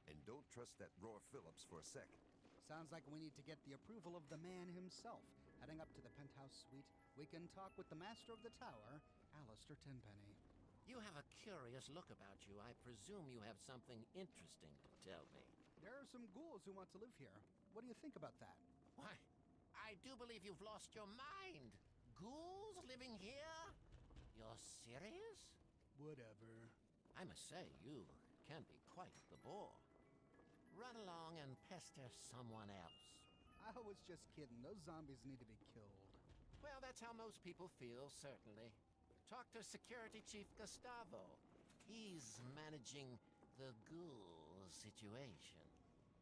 And don't trust that Roy Phillips for a second. Sounds like we need to get the approval of the man himself. Heading up to the penthouse suite, we can talk with the master of the tower, Alistair Tenpenny. You have a curious look about you. I presume you have something interesting to tell me. There are some ghouls who want to live here. What do you think about that? Why, I do believe you've lost your mind. Ghouls living here? You're serious? Whatever. I must say, you can be quite the bore. Run along and pester someone else. I was just kidding. Those zombies need to be killed. Well, that's how most people feel, certainly. Talk to Security Chief Gustavo. He's managing the ghoul situation.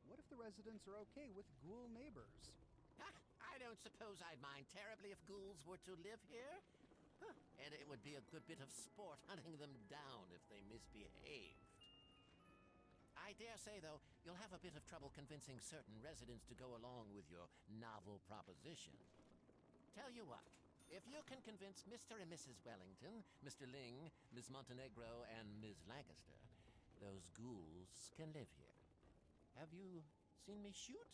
What if the residents are okay with ghoul neighbors? I don't suppose I'd mind terribly if ghouls were to live here. And it would be a good bit of sport hunting them down if they misbehaved. I dare say, though, you'll have a bit of trouble convincing certain residents to go along with your novel proposition. Tell you what, if you can convince Mr. and Mrs. Wellington, Mr. Ling, Ms. Montenegro, and Ms. Lancaster, those ghouls can live here. Have you seen me shoot?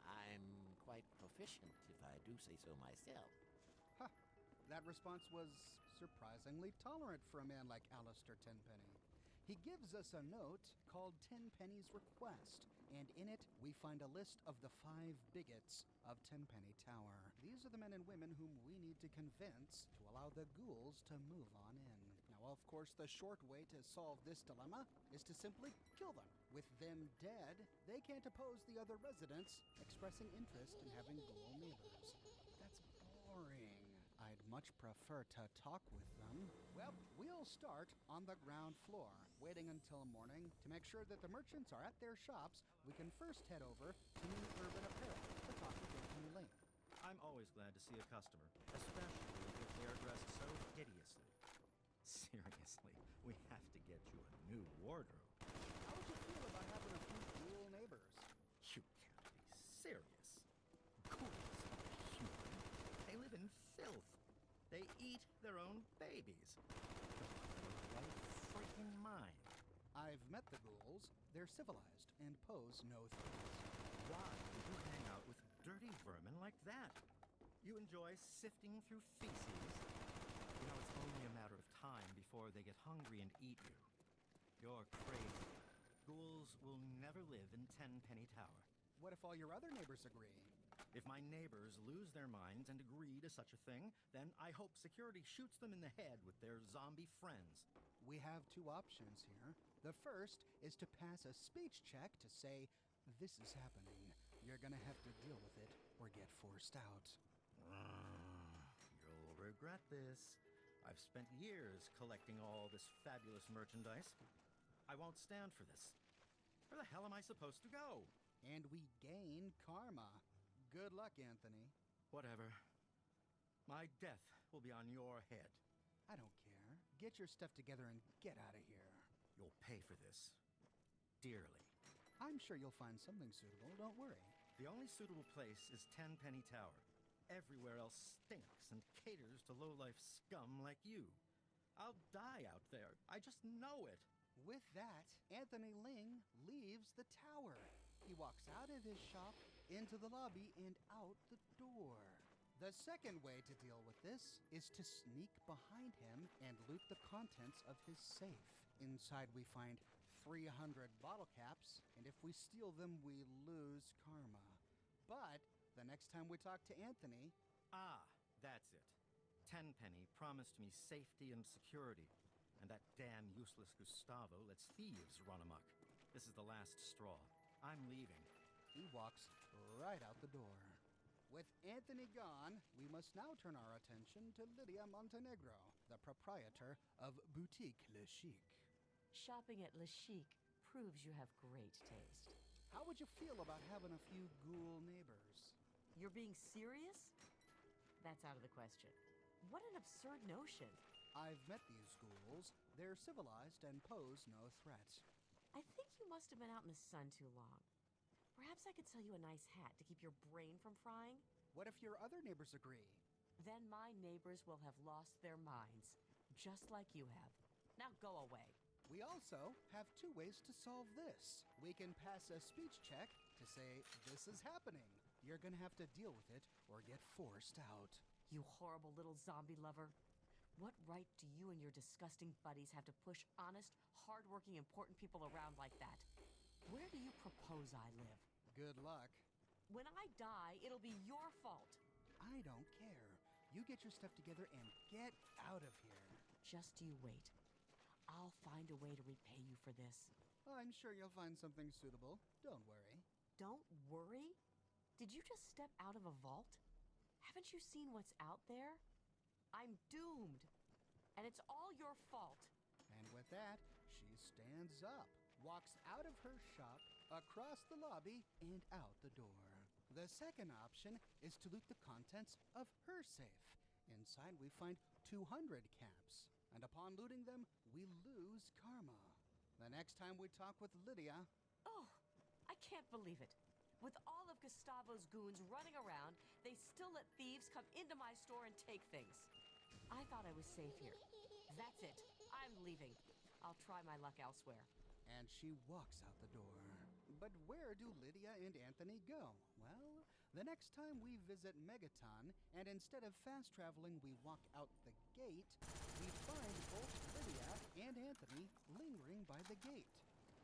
I'm quite proficient, if I do say so myself. Huh. That response was surprisingly tolerant for a man like Alistair Tenpenny. He gives us a note called Tenpenny's Request, and in it we find a list of the 5 bigots of Tenpenny Tower. These are the men and women whom we need to convince to allow the ghouls to move on in. Now, of course, the short way to solve this dilemma is to simply kill them. With them dead, they can't oppose the other residents expressing interest in having ghoul neighbors. That's boring. I'd much prefer to talk with them. Well, we'll start on the ground floor. Waiting until morning to make sure that the merchants are at their shops, we can first head over to New Urban Apparel to talk with Anthony Lane. I'm always glad to see a customer, especially if they are dressed so hideously. Seriously, we have to get you a new wardrobe. How would you feel about having a few ghoul neighbors? You can't be serious. Ghouls aren't human. They live in filth. They eat their own babies. They're out of their right freaking mind. I've met the ghouls. They're civilized and pose no threats. Why would you hang out with dirty vermin like that? You enjoy sifting through feces? You know, it's only a matter of time before they get hungry and eat you. You're crazy. Ghouls will never live in Tenpenny Tower. What if all your other neighbors agree? If my neighbors lose their minds and agree to such a thing, then I hope security shoots them in the head with their zombie friends. We have two options here. The first is to pass a speech check to say, this is happening. You're gonna have to deal with it or get forced out. You'll regret this. I've spent years collecting all this fabulous merchandise. I won't stand for this. Where the hell am I supposed to go? And we gain karma. Good luck, Anthony. Whatever. My death will be on your head. I don't care. Get your stuff together and get out of here. You'll pay for this. Dearly. I'm sure you'll find something suitable, don't worry. The only suitable place is Tenpenny Tower. Everywhere else stinks and caters to low-life scum like you. I'll die out there. I just know it. With that, Anthony Ling leaves the tower. He walks out of his shop, into the lobby, and out the door. The second way to deal with this is to sneak behind him and loot the contents of his safe. Inside we find 300 bottle caps, and if we steal them, we lose karma. But the next time we talk to Anthony... Ah, that's it. Tenpenny promised me safety and security, and that damn useless Gustavo lets thieves run amok. This is the last straw. I'm leaving. He walks right out the door. With Anthony gone, we must now turn our attention to Lydia Montenegro, the proprietor of Boutique Le Chic. Shopping at Le Chic proves you have great taste. How would you feel about having a few ghoul neighbors? You're being serious? That's out of the question. What an absurd notion. I've met these ghouls. They're civilized and pose no threat. I think you must have been out in the sun too long. Perhaps I could sell you a nice hat to keep your brain from frying? What if your other neighbors agree? Then my neighbors will have lost their minds, just like you have. Now go away. We also have two ways to solve this. We can pass a speech check to say, this is happening. You're gonna have to deal with it or get forced out. You horrible little zombie lover. What right do you and your disgusting buddies have to push honest, hardworking, important people around like that? Where do you propose I live? Good luck. When I die, it'll be your fault. I don't care. You get your stuff together and get out of here. Just you wait. I'll find a way to repay you for this. I'm sure you'll find something suitable. Don't worry. Don't worry? Did you just step out of a vault? Haven't you seen what's out there? I'm doomed. And it's all your fault. And with that, she stands up, walks out of her shop, across the lobby, and out the door. The second option is to loot the contents of her safe. Inside we find 200 caps, and upon looting them, we lose karma. The next time we talk with Lydia... Oh, I can't believe it. With all of Gustavo's goons running around, they still let thieves come into my store and take things. I thought I was safe here. That's it. I'm leaving. I'll try my luck elsewhere. And she walks out the door. But where do Lydia and Anthony go? Well, the next time we visit Megaton, and instead of fast traveling, we walk out the gate, we find both Lydia and Anthony lingering by the gate.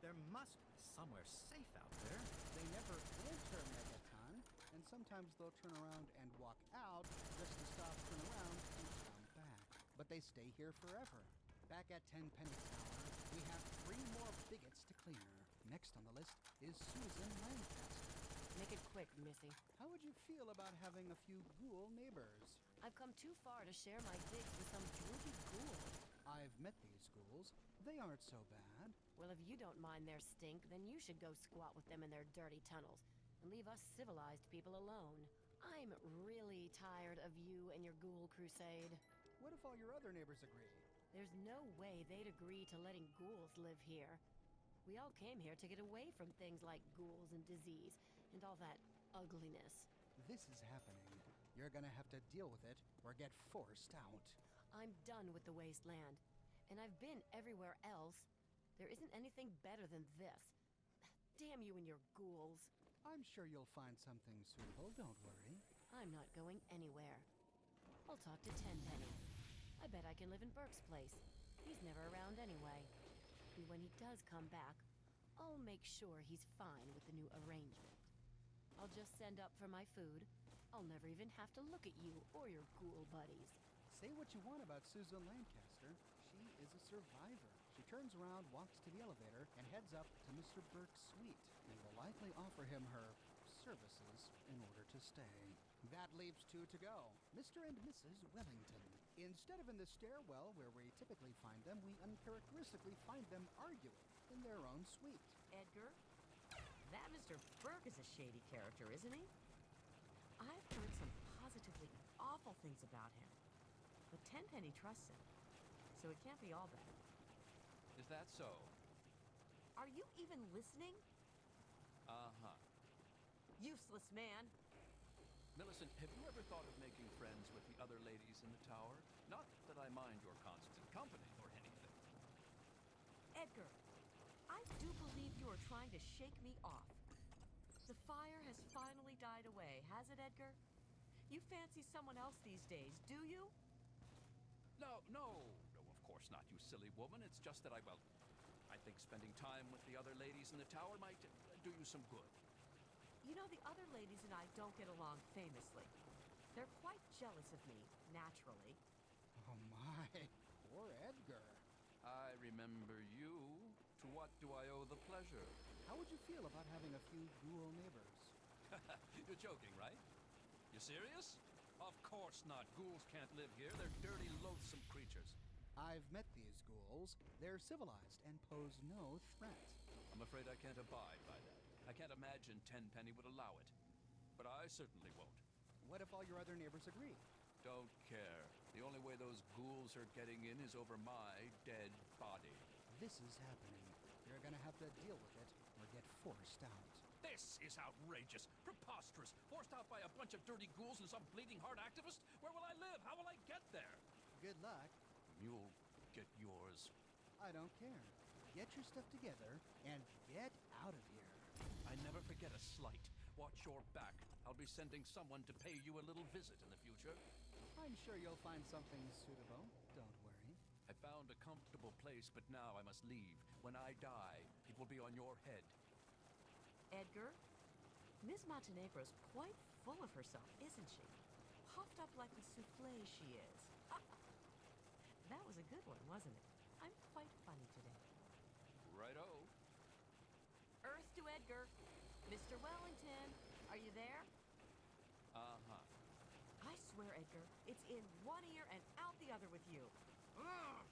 There must be somewhere safe out there. They never enter Megaton, and sometimes they'll turn around and walk out just to stop, turn around, and come back. But they stay here forever. Back at Tenpenny Tower, we have 3 more bigots to clear. Next on the list is Susan Lancaster. Make it quick, Missy. How would you feel about having a few ghoul neighbors? I've come too far to share my digs with some droopy ghoul. I've met these ghouls. They aren't so bad. Well, if you don't mind their stink, then you should go squat with them in their dirty tunnels and leave us civilized people alone. I'm really tired of you and your ghoul crusade. What if all your other neighbors agree? There's no way they'd agree to letting ghouls live here. We all came here to get away from things like ghouls and disease and all that ugliness. This is happening. You're gonna have to deal with it or get forced out. I'm done with the wasteland, and I've been everywhere else. There isn't anything better than this. Damn you and your ghouls. I'm sure you'll find something suitable, don't worry. I'm not going anywhere. I'll talk to Tenpenny. I bet I can live in Burke's place. He's never around anyway. And when he does come back, I'll make sure he's fine with the new arrangement. I'll just send up for my food. I'll never even have to look at you or your ghoul buddies. Say what you want about Susan Lancaster. She is a survivor. She turns around, walks to the elevator, and heads up to Mr. Burke's suite. They will likely offer him her services in order to stay. That leaves two to go, Mr. and Mrs. Wellington. Instead of in the stairwell where we typically find them, we uncharacteristically find them arguing in their own suite. Edgar? That Mr. Burke is a shady character, isn't he? I've heard some positively awful things about him. But Tenpenny trusts him, so it can't be all bad. Is that so? Are you even listening? Uh-huh. Useless man. Millicent, have you ever thought of making friends with the other ladies in the tower? Not that I mind your constant company or anything. Edgar, I do believe you are trying to shake me off. The fire has finally died away, has it, Edgar? You fancy someone else these days, do you? No, of course not, you silly woman. It's just that I think spending time with the other ladies in the tower might do you some good. You know, the other ladies and I don't get along famously. They're quite jealous of me, naturally. Oh my, poor Edgar. I remember you. To what do I owe the pleasure? How would you feel about having a few ghoul neighbors? You're joking, right? You serious? Of course not. Ghouls can't live here. They're dirty, loathsome creatures. I've met these ghouls. They're civilized and pose no threat. I'm afraid I can't abide by that. I can't imagine Tenpenny would allow it. But I certainly won't. What if all your other neighbors agree? Don't care. The only way those ghouls are getting in is over my dead body. This is happening. You're gonna have to deal with it or get forced out. This is outrageous, preposterous, forced out by a bunch of dirty ghouls and some bleeding heart activist? Where will I live? How will I get there? Good luck. You'll get yours. I don't care. Get your stuff together and get out of here. I never forget a slight. Watch your back. I'll be sending someone to pay you a little visit in the future. I'm sure you'll find something suitable. Don't worry. I found a comfortable place, but now I must leave. When I die, it will be on your head. Edgar, Miss Montenegro's quite full of herself, isn't she? Puffed up like the souffle she is. That was a good one, wasn't it? I'm quite funny today. Righto. Earth to Edgar. Mr. Wellington, are you there? Uh-huh. I swear, Edgar, it's in one ear and out the other with you. Wow.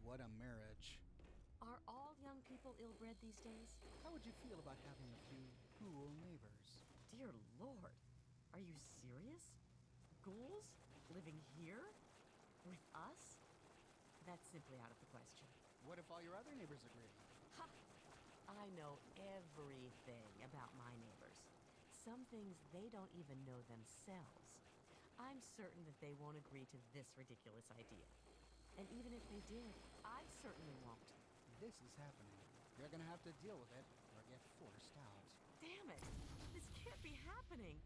What a marriage. Are all young people ill-bred these days? How would you feel about having a few ghoul neighbors? Dear Lord, are you serious? Ghouls? Living here? With us? That's simply out of the question. What if all your other neighbors agree? Ha! I know everything about my neighbors. Some things they don't even know themselves. I'm certain that they won't agree to this ridiculous idea. And even if they did, I certainly won't. This is happening. You're gonna have to deal with it or get forced out. Damn it! This can't be happening!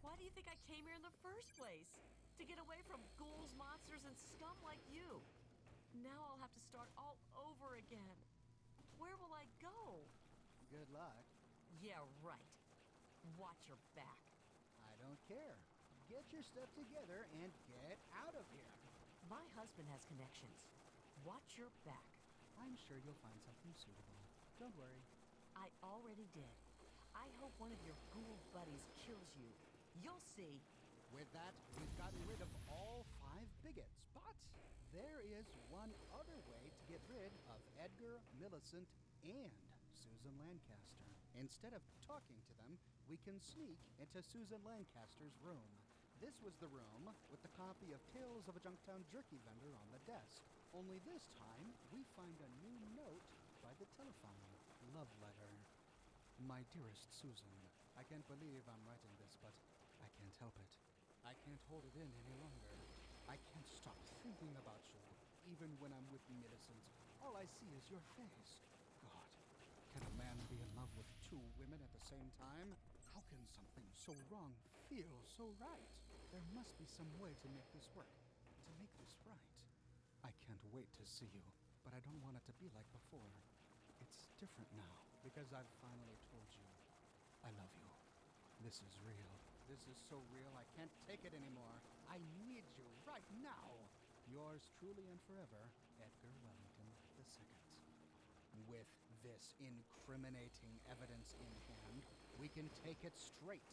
Why do you think I came here in the first place? To get away from ghouls, monsters, and scum like you. Now I'll have to start all over again. Where will I go? Good luck. Yeah, right. Watch your back. I don't care. Get your stuff together and get out of here. My husband has connections. Watch your back. I'm sure you'll find something suitable. Don't worry. I already did. I hope one of your ghoul buddies kills you. You'll see. With that, we've gotten rid of all 5 bigots. But there is one other way to get rid of Edgar, Millicent, and Susan Lancaster. Instead of talking to them, we can sneak into Susan Lancaster's room. This was the room with the copy of Tales of a Junktown Jerky vendor on the desk. Only this time, we find a new note by the telephone. Love letter. My dearest Susan, I can't believe I'm writing this, but I can't help it. I can't hold it in any longer. I can't stop thinking about you. even when I'm with Millicent, all I see is your face. God, can a man be in love with two women at the same time? How can something so wrong feel so right? There must be some way to make this work, to make this right. I can't wait to see you, but I don't want it to be like before. It's different now, because I've finally told you I love you. This is real. This is so real I can't take it anymore. I need you right now. Yours truly and forever, Edgar Wellington II. With this incriminating evidence in hand, we can take it straight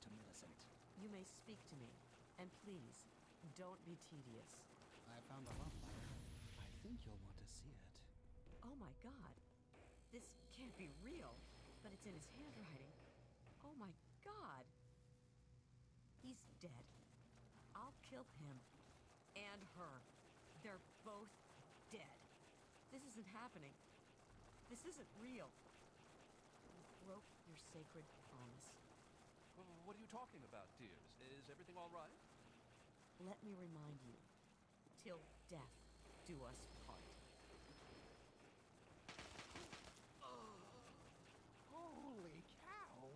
to Millicent. You may speak to me, and please, don't be tedious. I found a love letter. I think you'll want to see it. Oh my God. This can't be real, but it's in his handwriting. Oh my God. He's dead. I'll kill him and her. They're both dead. This isn't happening. This isn't real. You broke your sacred promise. What are you talking about, dears? Is everything all right? Let me remind you, till death do us part. Holy cow!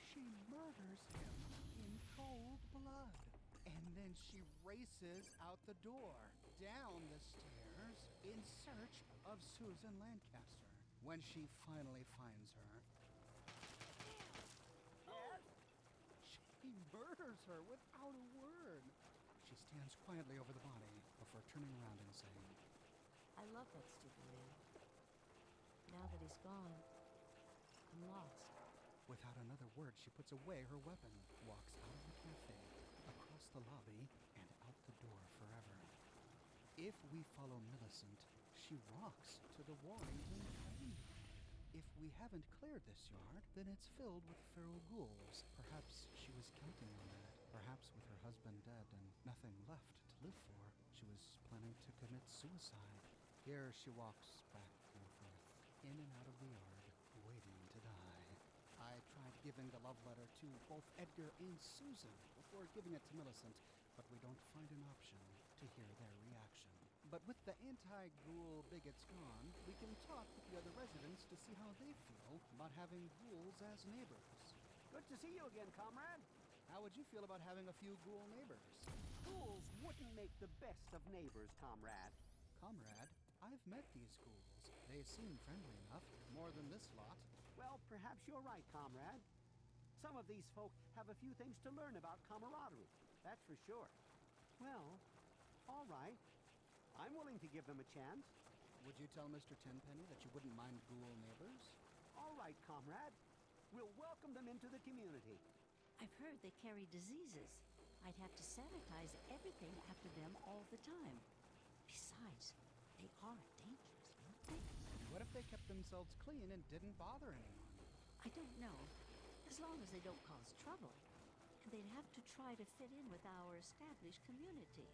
She murders him in cold blood. And then she races out the door, down the stairs, in search of Susan Lancaster. When she finally finds her, she murders her without a word. She stands quietly over the body before turning around and saying, I love that stupid man. Now that he's gone, I'm lost. Without another word, she puts away her weapon, walks out of the cafe, across the lobby, and out the door forever. If we follow Millicent, she walks to the Warrington train yard. If we haven't cleared this yard, then it's filled with feral ghouls. Perhaps she was counting on that. Perhaps with her husband dead and nothing left to live for, she was planning to commit suicide. Here she walks back and forth, in and out of the yard, waiting to die. I tried giving the love letter to both Edgar and Susan before giving it to Millicent, but we don't find an option to hear their reaction. But with the anti-ghoul bigots gone, we can talk with the other residents to see how they feel about having ghouls as neighbors. Good to see you again, comrade. How would you feel about having a few ghoul neighbors? Ghouls wouldn't make the best of neighbors, comrade. Comrade, I've met these ghouls. They seem friendly enough, more than this lot. Well, perhaps you're right, comrade. Some of these folk have a few things to learn about camaraderie, that's for sure. Well, all right. I'm willing to give them a chance. Would you tell Mr. Tenpenny that you wouldn't mind ghoul neighbors? All right, comrade. We'll welcome them into the community. I've heard they carry diseases. I'd have to sanitize everything after them all the time. Besides, they are dangerous, aren't they? What if they kept themselves clean and didn't bother anyone? I don't know. As long as they don't cause trouble. And they'd have to try to fit in with our established community.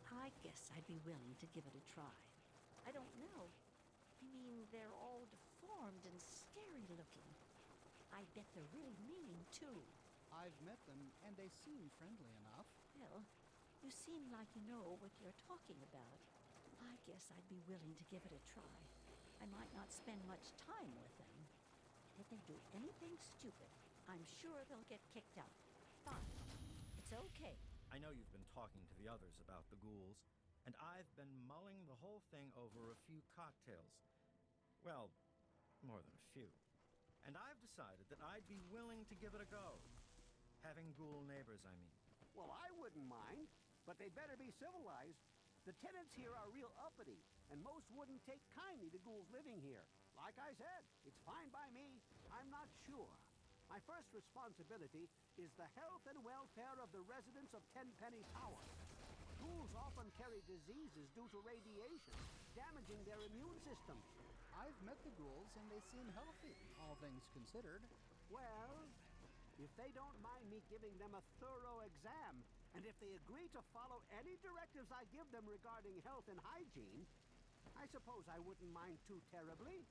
I guess I'd be willing to give it a try. I don't know. I mean, they're all deformed and scary looking. I bet they're really mean, too. I've met them, and they seem friendly enough. Well, you seem like you know what you're talking about. I guess I'd be willing to give it a try. I might not spend much time with them. And if they do anything stupid, I'm sure they'll get kicked out. Fine. It's okay. I know you've been talking to the others about the ghouls, and I've been mulling the whole thing over a few cocktails. Well, more than a few. And I've decided that I'd be willing to give it a go. Having ghoul neighbors, I mean. Well, I wouldn't mind, but they'd better be civilized. The tenants here are real uppity, and most wouldn't take kindly to ghouls living here. Like I said, it's fine by me. I'm not sure. My first responsibility is the health and welfare of the residents of Tenpenny Tower. Ghouls often carry diseases due to radiation, damaging their immune system. I've met the ghouls, and they seem healthy, all things considered. Well, if they don't mind me giving them a thorough exam, and if they agree to follow any directives I give them regarding health and hygiene, I suppose I wouldn't mind too terribly.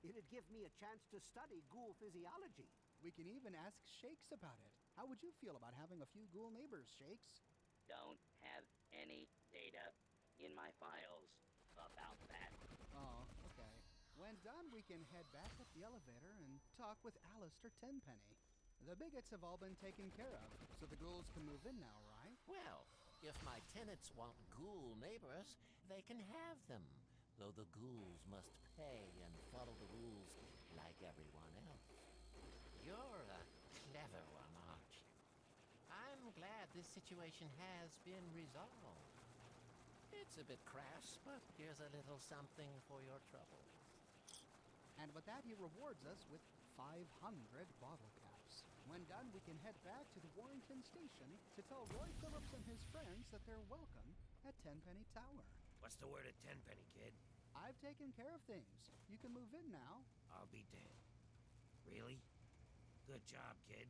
It'd give me a chance to study ghoul physiology. We can even ask Shakes about it. How would you feel about having a few ghoul neighbors, Shakes? Don't have any data. in my files about that. Oh, okay. When done, we can head back up the elevator and talk with Alistair Tenpenny. The bigots have all been taken care of, so the ghouls can move in now, right? Well, if my tenants want ghoul neighbors, they can have them. Though the ghouls must pay and follow the rules like everyone else. You're a clever one, aren't you? I'm glad this situation has been resolved. It's a bit crass, but here's a little something for your troubles. And with that, he rewards us with 500 bottle caps. When done, we can head back to the Warrington station to tell Roy Phillips and his friends that they're welcome at Tenpenny Tower. What's the word at Tenpenny, kid? I've taken care of things. You can move in now. I'll be dead. Really? Good job, kid.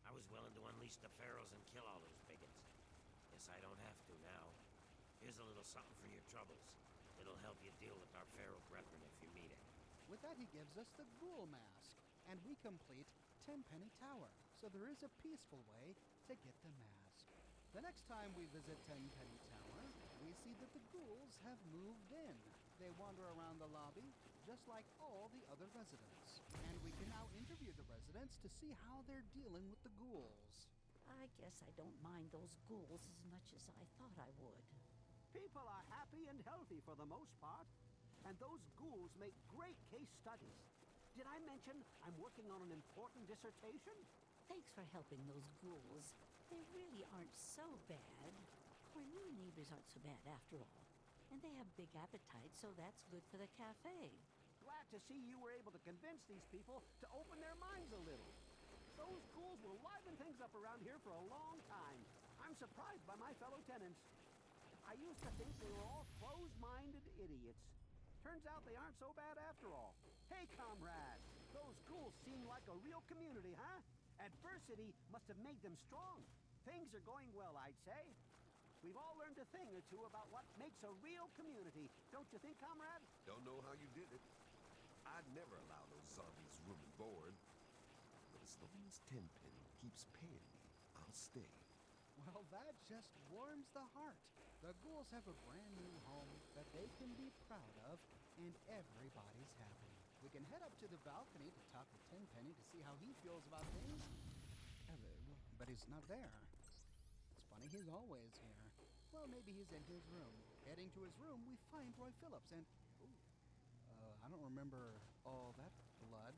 I was willing to unleash the pharaohs and kill all those bigots. Guess I don't have to now. Here's a little something for your troubles. It'll help you deal with our pharaoh brethren if you meet it. With that, he gives us the ghoul mask, and we complete Tenpenny Tower. So there is a peaceful way to get the mask. The next time we visit Tenpenny Tower, we see that the ghouls have moved in. They wander around the lobby, just like all the other residents. And we can now interview the residents to see how they're dealing with the ghouls. I guess I don't mind those ghouls as much as I thought I would. People are happy and healthy for the most part. And those ghouls make great case studies. Did I mention I'm working on an important dissertation? Thanks for helping those ghouls. They really aren't so bad. Our new neighbors aren't so bad after all. And they have big appetites, so that's good for the cafe. Glad to see you were able to convince these people to open their minds a little. Those ghouls will liven things up around here for a long time. I'm surprised by my fellow tenants. I used to think they were all closed-minded idiots. Turns out they aren't so bad after all. Hey, comrades, those ghouls seem like a real community, huh? Adversity must have made them strong. Things are going well, I'd say. We've all learned a thing or two about what makes a real community. Don't you think, comrade? Don't know how you did it. I'd never allow those zombies room and board. But as long as Tenpenny keeps paying me, I'll stay. Well, that just warms the heart. The ghouls have a brand new home that they can be proud of, and everybody's happy. We can head up to the balcony to talk to Tenpenny to see how he feels about things. But he's not there. It's funny, he's always here. Well, maybe he's in his room. Heading to his room, we find Roy Phillips and... I don't remember all that blood.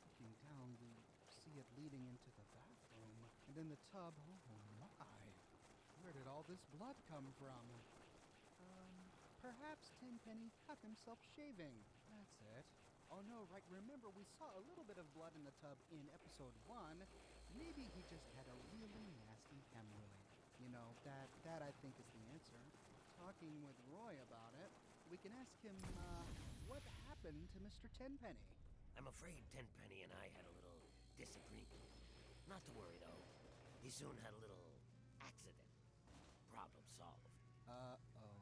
Looking down, we see it leading into the bathroom. And in the tub, oh my. Where did all this blood come from? Perhaps Tenpenny cut himself shaving. That's it. Oh no, right, remember we saw a little bit of blood in the tub in episode 1. Maybe he just had a really nasty hemorrhoid. You know, that I think is the answer. Talking with Roy about it, we can ask him, what happened to Mr. Tenpenny? I'm afraid Tenpenny and I had a little disagreement. Not to worry, though. He soon had a little accident. Problem solved. Uh-oh.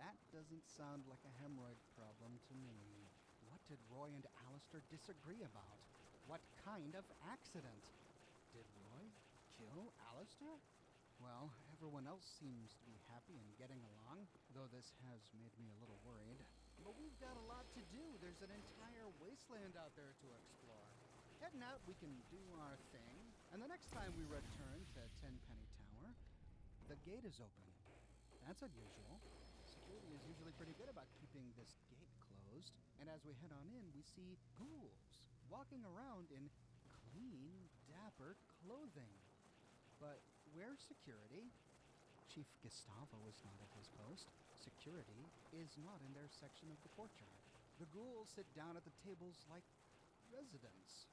That doesn't sound like a hemorrhoid problem to me. What did Roy and Alistair disagree about? What kind of accident? Did Roy kill Alistair? Well, everyone else seems to be happy and getting along, though this has made me a little worried. But we've got a lot to do. There's an entire wasteland out there to explore. Heading out, we can do our thing, and the next time we return to Tenpenny Tower, the gate is open. That's unusual. Security is usually pretty good about keeping this gate closed, and as we head on in, we see ghouls walking around in clean, dapper clothing. But where's security? Chief Gustavo is not at his post. Security is not in their section of the courtyard. The ghouls sit down at the tables like residents.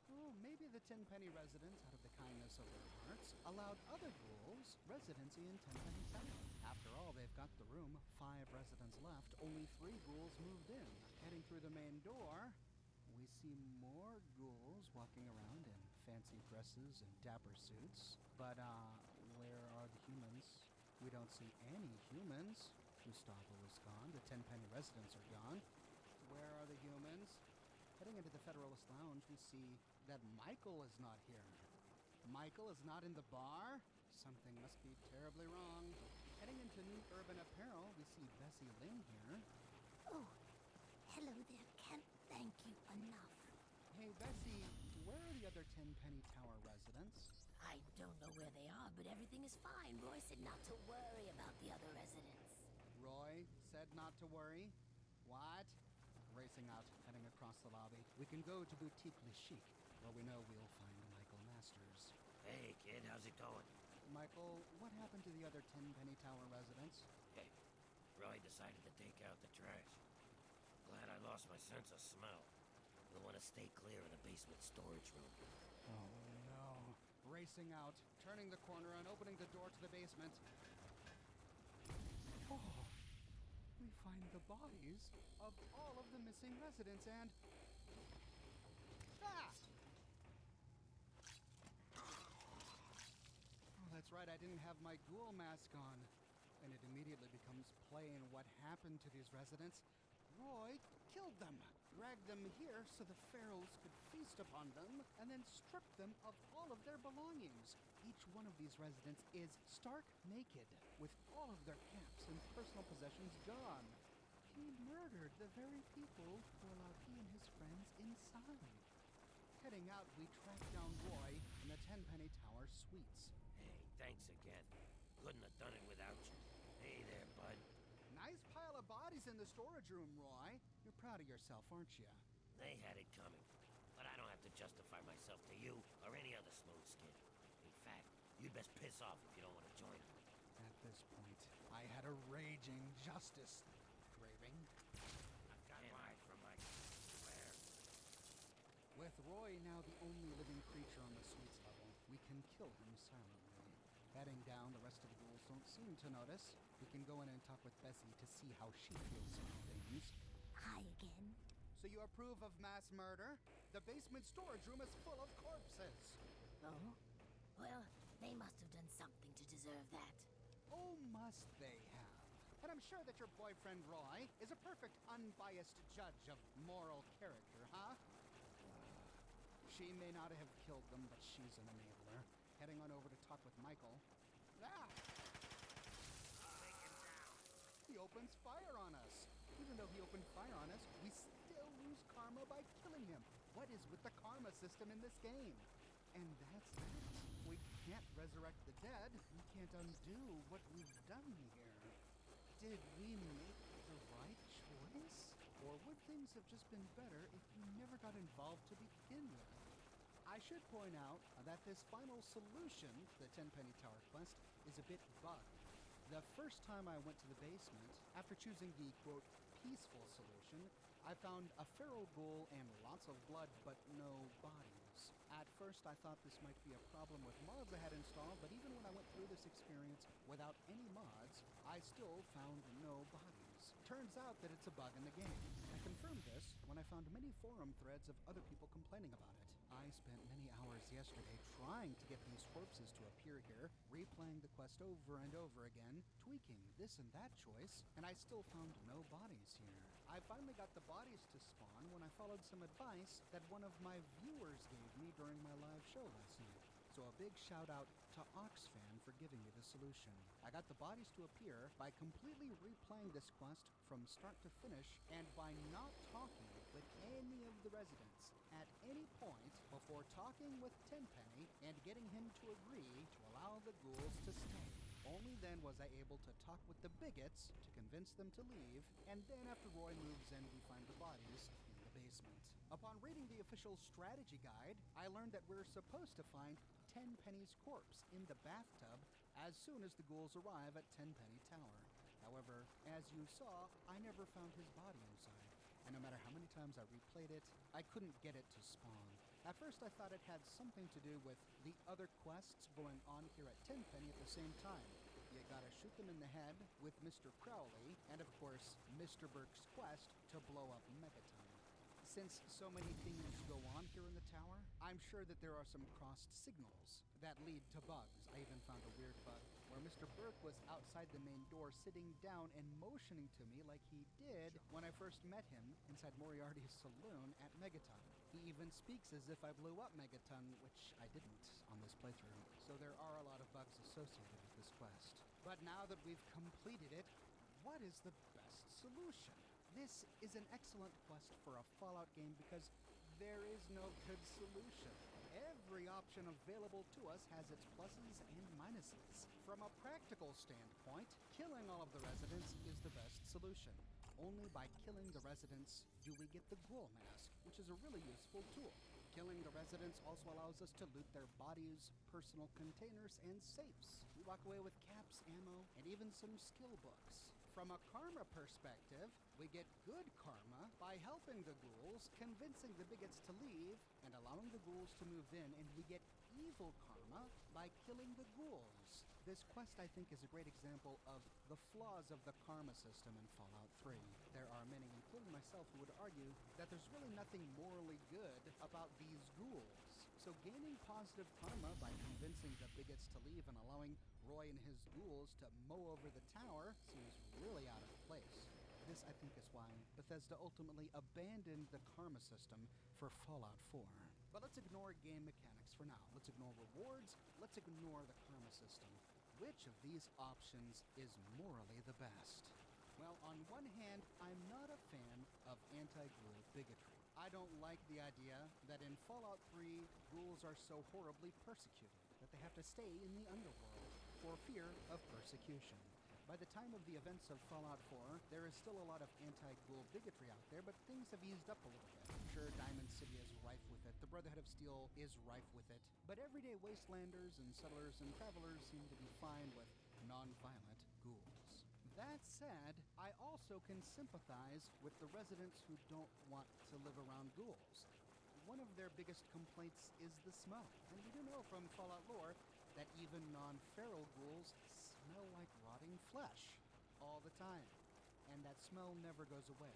Oh, maybe the Tenpenny residents, out of the kindness of their hearts, allowed other ghouls residency in Tenpenny Tower. After all, they've got the room, 5 residents left, only 3 ghouls moved in. Heading through the main door, we see more ghouls walking around in fancy dresses and dapper suits. But, where are the humans? We don't see any humans. Gustavo is gone. The Tenpenny residents are gone. Where are the humans? Heading into the Federalist Lounge, we see that Michael is not here. Michael is not in the bar? Something must be terribly wrong. Heading into new urban apparel, we see Bessie Ling here. Oh, hello there. Can't thank you enough. Hey, Bessie, where are the other Tenpenny Tower residents? I don't know where they are, but everything is fine. Roy said not to worry about the other residents. Roy said not to worry? What? Racing out, heading across the lobby. We can go to Boutique Le Chic, where we know we'll find Michael Masters. Hey, kid, how's it going? Michael, what happened to the other Tenpenny Tower residents? Hey, Roy decided to take out the trash. Glad I lost my sense of smell. You'll want to stay clear of the basement storage room. Oh no. Racing out, turning the corner and opening the door to the basement. Oh, we find the bodies of all of the missing residents and... Ah! Oh, that's right, I didn't have my ghoul mask on. And it immediately becomes plain what happened to these residents. Roy killed them, dragged them here so the pharaohs could feast upon them, and then stripped them of all of their belongings. Each one of these residents is stark naked, with all of their caps and personal possessions gone. He murdered the very people who allowed he and his friends inside. Heading out, we track down Roy in the Tenpenny Tower suites. Hey, thanks again. Couldn't have done it without you. Hey there, bud. Nice pile of bodies in the storage room, Roy. You're proud of yourself, aren't you? They had it coming. But I don't have to justify myself to you or any other smooth skin. In fact, you'd best piss off if you don't want to join me. At this point, I had a raging justice craving. I've got wide from my swear. With Roy now the only living creature on the suites level, we can kill him silently. Heading down, the rest of the ghouls don't seem to notice. We can go in and talk with Bessie to see how she feels about things. Hi again. So you approve of mass murder? The basement storage room is full of corpses. Oh? Well, they must have done something to deserve that. Oh, must they have? And I'm sure that your boyfriend Roy is a perfect unbiased judge of moral character, huh? She may not have killed them, but she's an enabler. Heading on over to talk with Michael. Ah! Take him down. He opens fire on us. Even though he opened fire on us, we still lose karma by killing him. What is with the karma system in this game? And that's that. We can't resurrect the dead. We can't undo what we've done here. Did we make the right choice? Or would things have just been better if we never got involved to begin with? I should point out that this final solution to the Tenpenny Tower quest is a bit bugged. The first time I went to the basement, after choosing the, quote, peaceful solution, I found a feral ghoul and lots of blood, but no bodies. At first, I thought this might be a problem with mods I had installed, but even when I went through this experience without any mods, I still found no bodies. Turns out that it's a bug in the game. I confirmed this when I found many forum threads of other people complaining about it. I spent many hours yesterday trying to get these corpses to appear here, replaying the quest over and over again, tweaking this and that choice, and I still found no bodies here. I finally got the bodies to spawn when I followed some advice that one of my viewers gave me during my live show last night. So a big shout out to Oxfan for giving me the solution. I got the bodies to appear by completely replaying this quest from start to finish and by not talking with any of the residents at any point before talking with Tenpenny and getting him to agree to allow the ghouls to stay. Only then was I able to talk with the bigots to convince them to leave, and then after Roy moves in, we find the bodies in the basement. Upon reading the official strategy guide, I learned that we're supposed to find Tenpenny's corpse in the bathtub as soon as the ghouls arrive at Tenpenny Tower. However, as you saw, I never found his body inside, and no matter how many times I replayed it, I couldn't get it to spawn. At first I thought it had something to do with the other quests going on here at Tenpenny at the same time. You gotta shoot them in the head with Mr. Crowley, and of course, Mr. Burke's quest to blow up Megaton. Since so many things go on here in the tower, I'm sure that there are some crossed signals that lead to bugs. I even found a weird bug where Mr. Burke was outside the main door sitting down and motioning to me like he did when I first met him inside Moriarty's saloon at Megaton. He even speaks as if I blew up Megaton, which I didn't on this playthrough. So there are a lot of bugs associated with this quest. But now that we've completed it, what is the best solution? This is an excellent quest for a Fallout game because there is no good solution. Every option available to us has its pluses and minuses. From a practical standpoint, killing all of the residents is the best solution. Only by killing the residents do we get the ghoul mask, which is a really useful tool. Killing the residents also allows us to loot their bodies, personal containers, and safes. We walk away with caps, ammo, and even some skill books. From a karma perspective, we get good karma by helping the ghouls, convincing the bigots to leave, and allowing the ghouls to move in, and we get evil karma by killing the ghouls. This quest, I think, is a great example of the flaws of the karma system in Fallout 3. There are many, including myself, who would argue that there's really nothing morally good about these ghouls. So gaining positive karma by convincing the bigots to leave and allowing Roy and his ghouls to mow over the tower seems really out of place. This, I think, is why Bethesda ultimately abandoned the karma system for Fallout 4. But let's ignore game mechanics for now. Let's ignore rewards. Let's ignore the karma system. Which of these options is morally the best? Well, on one hand, I'm not a fan of anti-ghoul bigotry. I don't like the idea that in Fallout 3, ghouls are so horribly persecuted that they have to stay in the underworld for fear of persecution. By the time of the events of Fallout 4, there is still a lot of anti-ghoul bigotry out there, but things have eased up a little bit. Sure, Diamond City is rife with it, the Brotherhood of Steel is rife with it, but everyday wastelanders and settlers and travelers seem to be fine with non-violent ghouls. That said, I also can sympathize with the residents who don't want to live around ghouls. One of their biggest complaints is the smell, and we do know from Fallout lore that even non-feral ghouls smell like rotting flesh all the time, and that smell never goes away.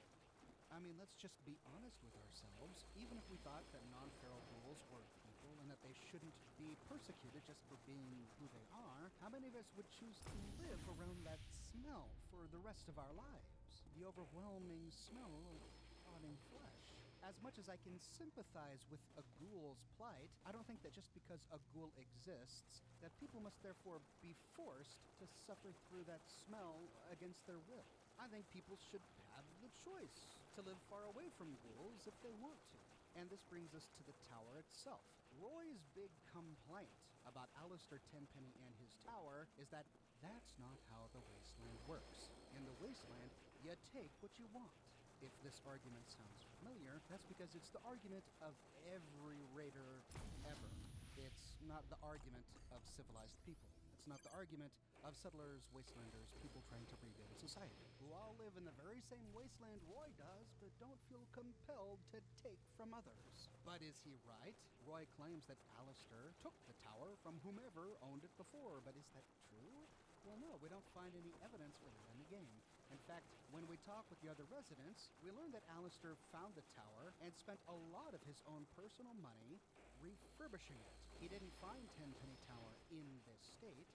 I mean, let's just be honest with ourselves. Even if we thought that non-feral ghouls were people and that they shouldn't be persecuted just for being who they are, how many of us would choose to live around that smell for the rest of our lives? The overwhelming smell of rotting flesh. As much as I can sympathize with a ghoul's plight, I don't think that just because a ghoul exists, that people must therefore be forced to suffer through that smell against their will. I think people should have the choice to live far away from ghouls if they want to. And this brings us to the tower itself. Roy's big complaint about Alistair Tenpenny and his tower is that that's not how the wasteland works. In the wasteland, you take what you want. If this argument sounds familiar, that's because it's the argument of every raider ever. It's not the argument of civilized people. It's not the argument of settlers, wastelanders, people trying to rebuild society, who all live in the very same wasteland Roy does, but don't feel compelled to take from others. But is he right? Roy claims that Alistair took the tower from whomever owned it before, but is that true? Well, no, we don't find any evidence for that in the game. In fact, when we talk with the other residents, we learn that Alistair found the tower and spent a lot of his own personal money refurbishing it. He didn't find Tenpenny Tower in this state.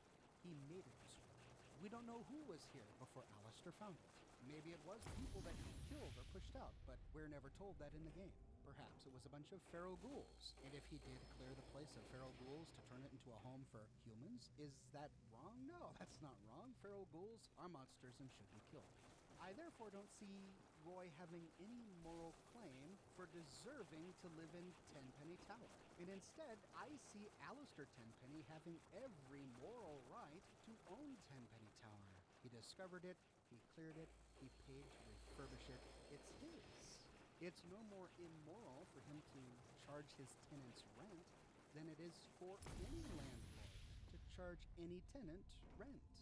He made it this way. We don't know who was here before Alistair found it. Maybe it was people that he killed or pushed out, but we're never told that in the game. Perhaps it was a bunch of feral ghouls. And if he did clear the place of feral ghouls to turn it into a home for humans, is that wrong? No, that's not wrong. Feral ghouls are monsters and should be killed. I therefore don't see Roy having any moral claim for deserving to live in Tenpenny Tower. And instead, I see Alistair Tenpenny having every moral right to own Tenpenny Tower. He discovered it, he cleared it, he paid to refurbish it. It's his. It's no more immoral for him to charge his tenants rent than it is for any landlord to charge any tenant rent.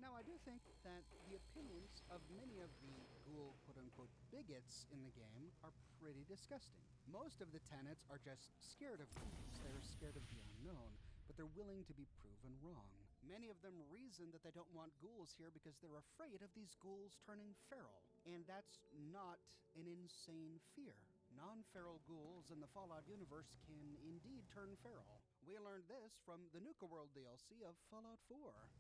Now, I do think that the opinions of many of the ghoul quote-unquote bigots in the game are pretty disgusting. Most of the tenants are just scared of ghouls. They're scared of the unknown, but they're willing to be proven wrong. Many of them reason that they don't want ghouls here because they're afraid of these ghouls turning feral. And that's not an insane fear. Non-feral ghouls in the Fallout universe can indeed turn feral. We learned this from the Nuka World DLC of Fallout 4.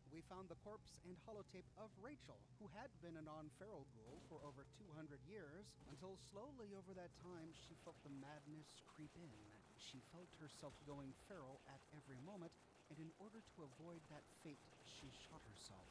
We found the corpse and holotape of Rachel, who had been a non-feral ghoul for over 200 years, until slowly over that time she felt the madness creep in. She felt herself going feral at every moment, and in order to avoid that fate, she shot herself.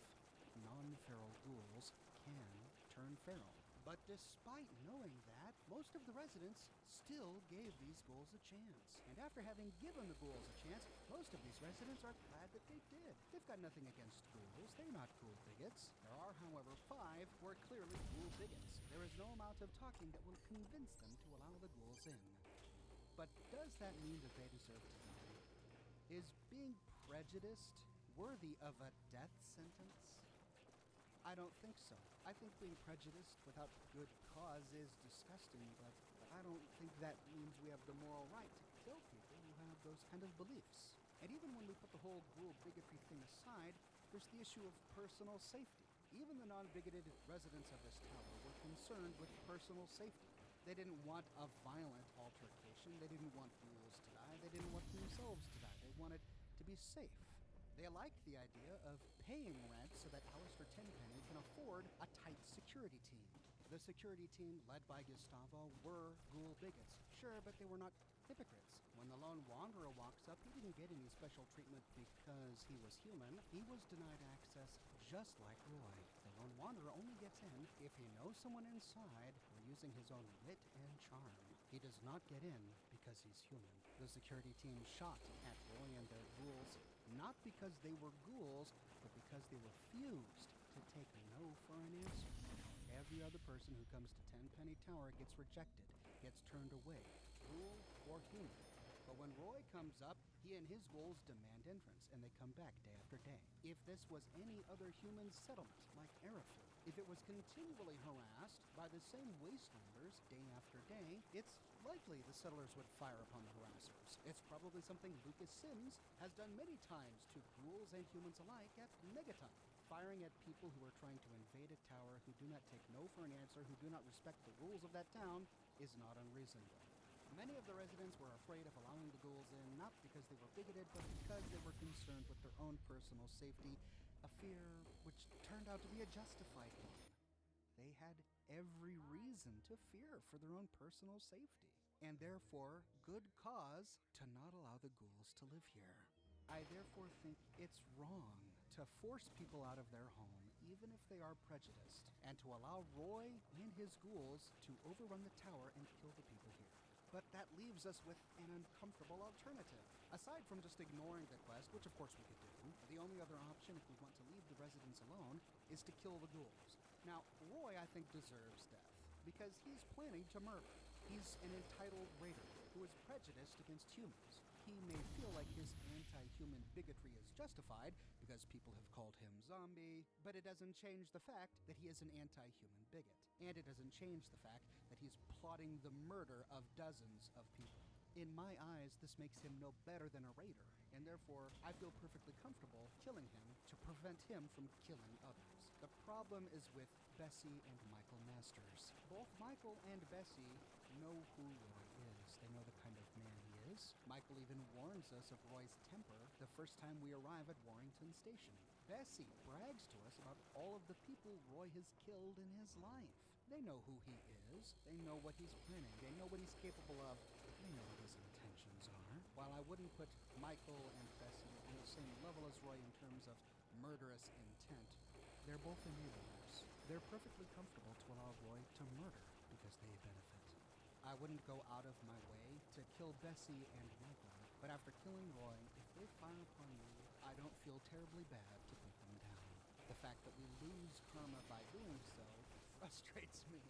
feral ghouls can turn feral. But despite knowing that, most of the residents still gave these ghouls a chance. And after having given the ghouls a chance, most of these residents are glad that they did. They've got nothing against ghouls. They're not ghoul bigots. There are, however, 5 who are clearly ghoul bigots. There is no amount of talking that will convince them to allow the ghouls in. But does that mean that they deserve to die? Is being prejudiced worthy of a death sentence? I don't think so. I think being prejudiced without good cause is disgusting, but I don't think that means we have the moral right to kill people who have those kind of beliefs. And even when we put the whole ghoul bigotry thing aside, there's the issue of personal safety. Even the non-bigoted residents of this tower were concerned with personal safety. They didn't want a violent altercation. They didn't want ghouls to die. They didn't want themselves to die. They wanted to be safe. They liked the idea of paying rent so that Alistair Tenpenny can afford a tight security team. The security team, led by Gustavo, were ghoul bigots. Sure, but they were not hypocrites. When the Lone Wanderer walks up, he didn't get any special treatment because he was human. He was denied access just like Roy. The Lone Wanderer only gets in if he knows someone inside or using his own wit and charm. He does not get in because he's human. The security team shot at Roy and their ghouls, not because they were ghouls, but because they refused to take no for an answer. Every other person who comes to Tenpenny Tower gets rejected, gets turned away, ghoul or human. But when Roy comes up, he and his ghouls demand entrance, and they come back day after day. If this was any other human settlement, like Arafil, if it was continually harassed by the same wastelanders day after day, it's likely the settlers would fire upon the harassers. It's probably something Lucas Sims has done many times to ghouls and humans alike at Megaton. Firing at people who are trying to invade a tower, who do not take no for an answer, who do not respect the rules of that town, is not unreasonable. Many of the residents were afraid of allowing the ghouls in, not because they were bigoted, but because they were concerned with their own personal safety, a fear which turned out to be a justified one. They had every reason to fear for their own personal safety, and therefore good cause to not allow the ghouls to live here. I therefore think it's wrong to force people out of their home, even if they are prejudiced, and to allow Roy and his ghouls to overrun the tower and kill the people here. But that leaves us with an uncomfortable alternative. Aside from just ignoring the quest, which of course we could do, the only other option if we want to leave the residents alone is to kill the ghouls. Now, Roy, I think, deserves death, because he's planning to murder. He's an entitled raider who is prejudiced against humans. He may feel like his anti-human bigotry is justified because people have called him zombie, but it doesn't change the fact that he is an anti-human bigot. And it doesn't change the fact that he's plotting the murder of dozens of people. In my eyes, this makes him no better than a raider, and therefore I feel perfectly comfortable killing him to prevent him from killing others. The problem is with Bessie and Michael Masters. Both Michael and Bessie know who Roy is. They know the kind of man he is. Michael even warns us of Roy's temper the first time we arrive at Warrington Station. Bessie brags to us about all of the people Roy has killed in his life. They know who he is. They know what he's planning. They know what he's capable of. They know what his intentions are. While I wouldn't put Michael and Bessie on the same level as Roy in terms of murderous intent, they're both enablers. They're perfectly comfortable to allow Roy to murder because they benefit. I wouldn't go out of my way to kill Bessie and Michael, but after killing Roy, if they fire upon me, I don't feel terribly bad to put them down. The fact that we lose karma by doing so frustrates me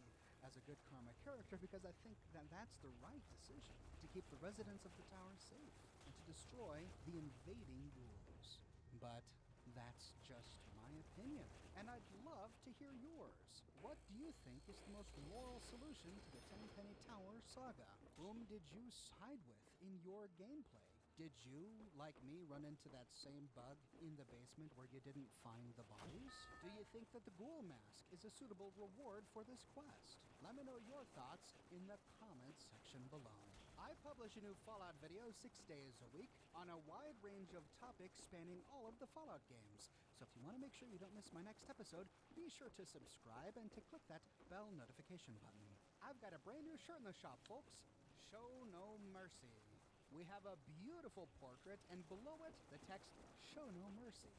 as a good karma character, because I think that that's the right decision, to keep the residents of the tower safe and to destroy the invading ghouls. But that's just my opinion, and I'd love to hear yours. What do you think is the most moral solution to the Tenpenny Tower saga? Whom did you side with in your gameplay? Did you, like me, run into that same bug in the basement where you didn't find the bodies? Do you think that the ghoul mask is a suitable reward for this quest? Let me know your thoughts in the comments section below. I publish a new Fallout video 6 days a week on a wide range of topics spanning all of the Fallout games. So if you want to make sure you don't miss my next episode, be sure to subscribe and to click that bell notification button. I've got a brand new shirt in the shop, folks. Show no mercy. We have a beautiful portrait, and below it, the text, "Show no mercy."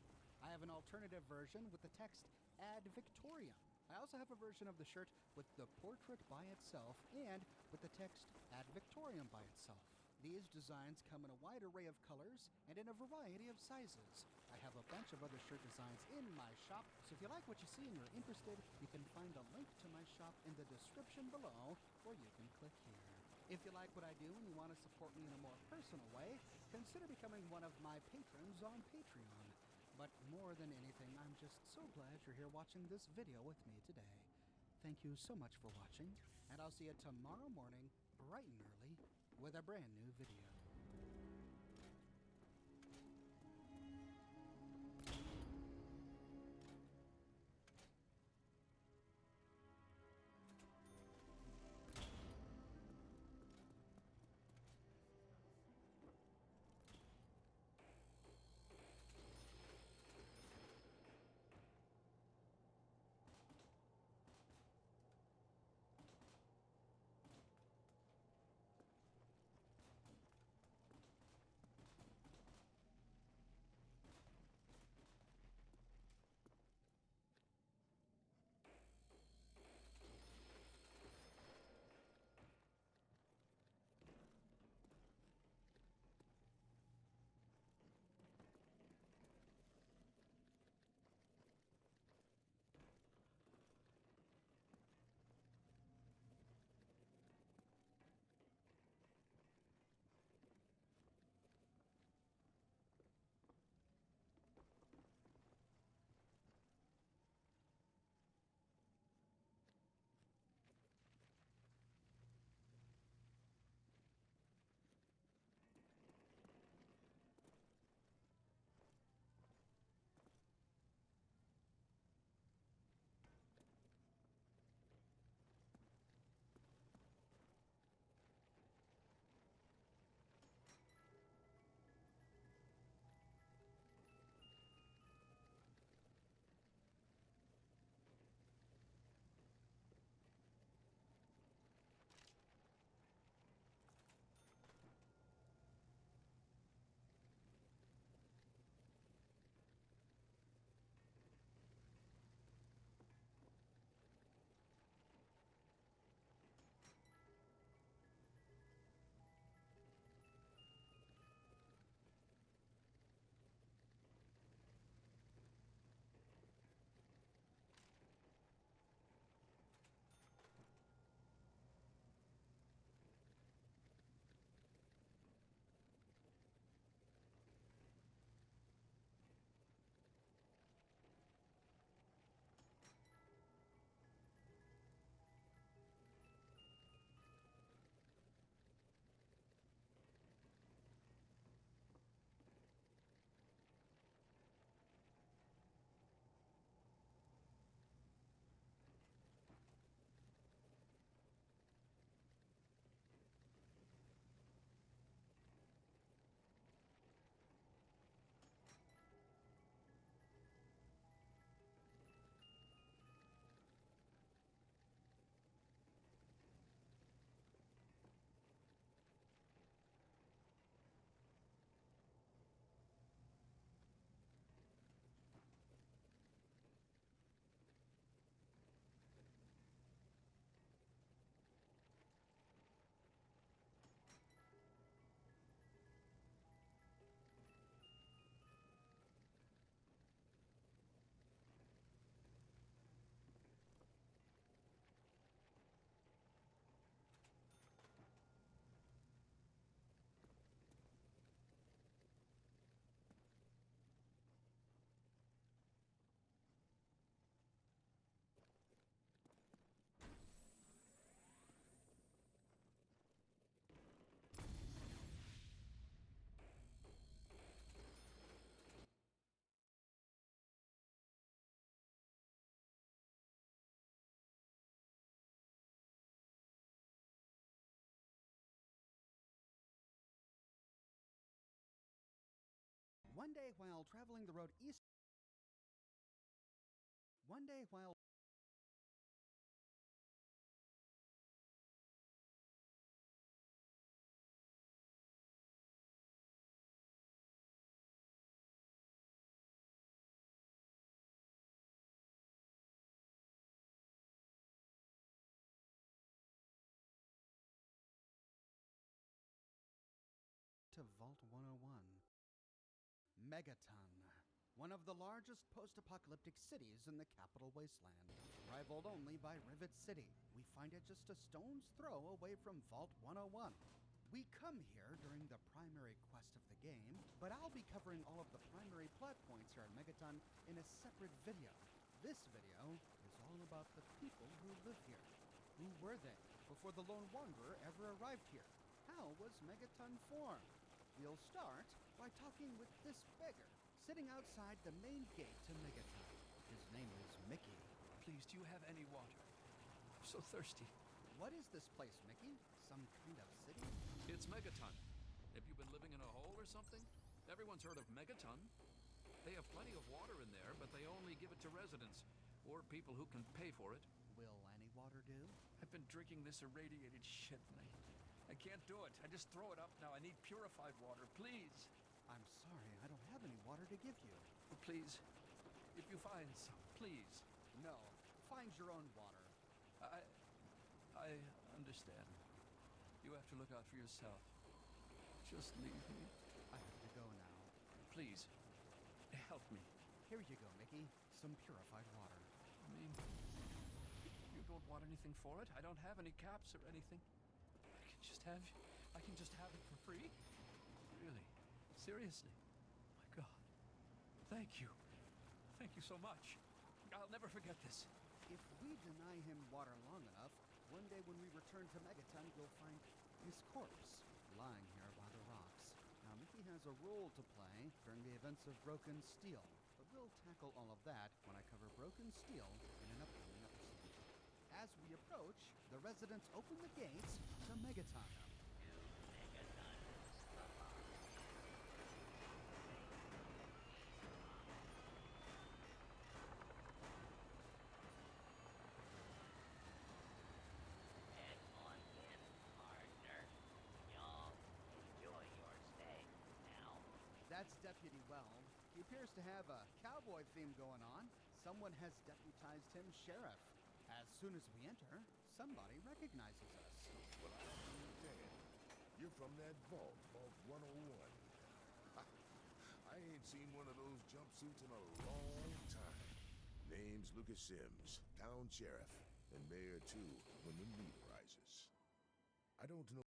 I have an alternative version with the text Ad Victoriam. I also have a version of the shirt with the portrait by itself and with the text Ad Victoriam by itself. These designs come in a wide array of colors and in a variety of sizes. I have a bunch of other shirt designs in my shop, so if you like what you see and you're interested, you can find a link to my shop in the description below, or you can click here. If you like what I do and you want to support me in a more personal way, consider becoming one of my patrons on Patreon. But more than anything, I'm just so glad you're here watching this video with me today. Thank you so much for watching, and I'll see you tomorrow morning, bright and early, with a brand new video. One day while traveling the road east, one day while to Vault 101. Megaton, one of the largest post-apocalyptic cities in the capital wasteland, rivaled only by Rivet City. We find it just a stone's throw away from Vault 101. We come here during the primary quest of the game, but I'll be covering all of the primary plot points here at Megaton in a separate video. This video is all about the people who live here. Who were they before the Lone Wanderer ever arrived here? How was Megaton formed? We'll start by talking with this beggar sitting outside the main gate to Megaton. His name is Mickey. Please, do you have any water? I'm so thirsty. What is this place, Mickey? Some kind of city? It's Megaton. Have you been living in a hole or something? Everyone's heard of Megaton. They have plenty of water in there, but they only give it to residents or people who can pay for it. Will any water do? I've been drinking this irradiated shit, and I can't do it. I just throw it up now. I need purified water, please. I'm sorry, I don't have any water to give you. Please, if you find some, please. No, find your own water. I understand. You have to look out for yourself. Just leave me. I have to go now. Please, help me. Here you go, Mickey. Some purified water. I mean, you don't want anything for it? I don't have any caps or anything. I can just have it for free? Really? Seriously? My God. Thank you. Thank you so much. I'll never forget this. If we deny him water long enough, one day when we return to Megaton, we'll find his corpse lying here by the rocks. Now, Mickey has a role to play during the events of Broken Steel, but we'll tackle all of that when I cover Broken Steel in an upcoming episode. As we approach, the residents open the gates to Megaton. That's Deputy Weld. He appears to have a cowboy theme going on. Someone has deputized him sheriff. As soon as we enter, somebody recognizes us. Well, I understand. You're from that vault, Vault 101. I ain't seen one of those jumpsuits in a long time. Name's Lucas Sims, town sheriff, and mayor too when the need arises. I don't know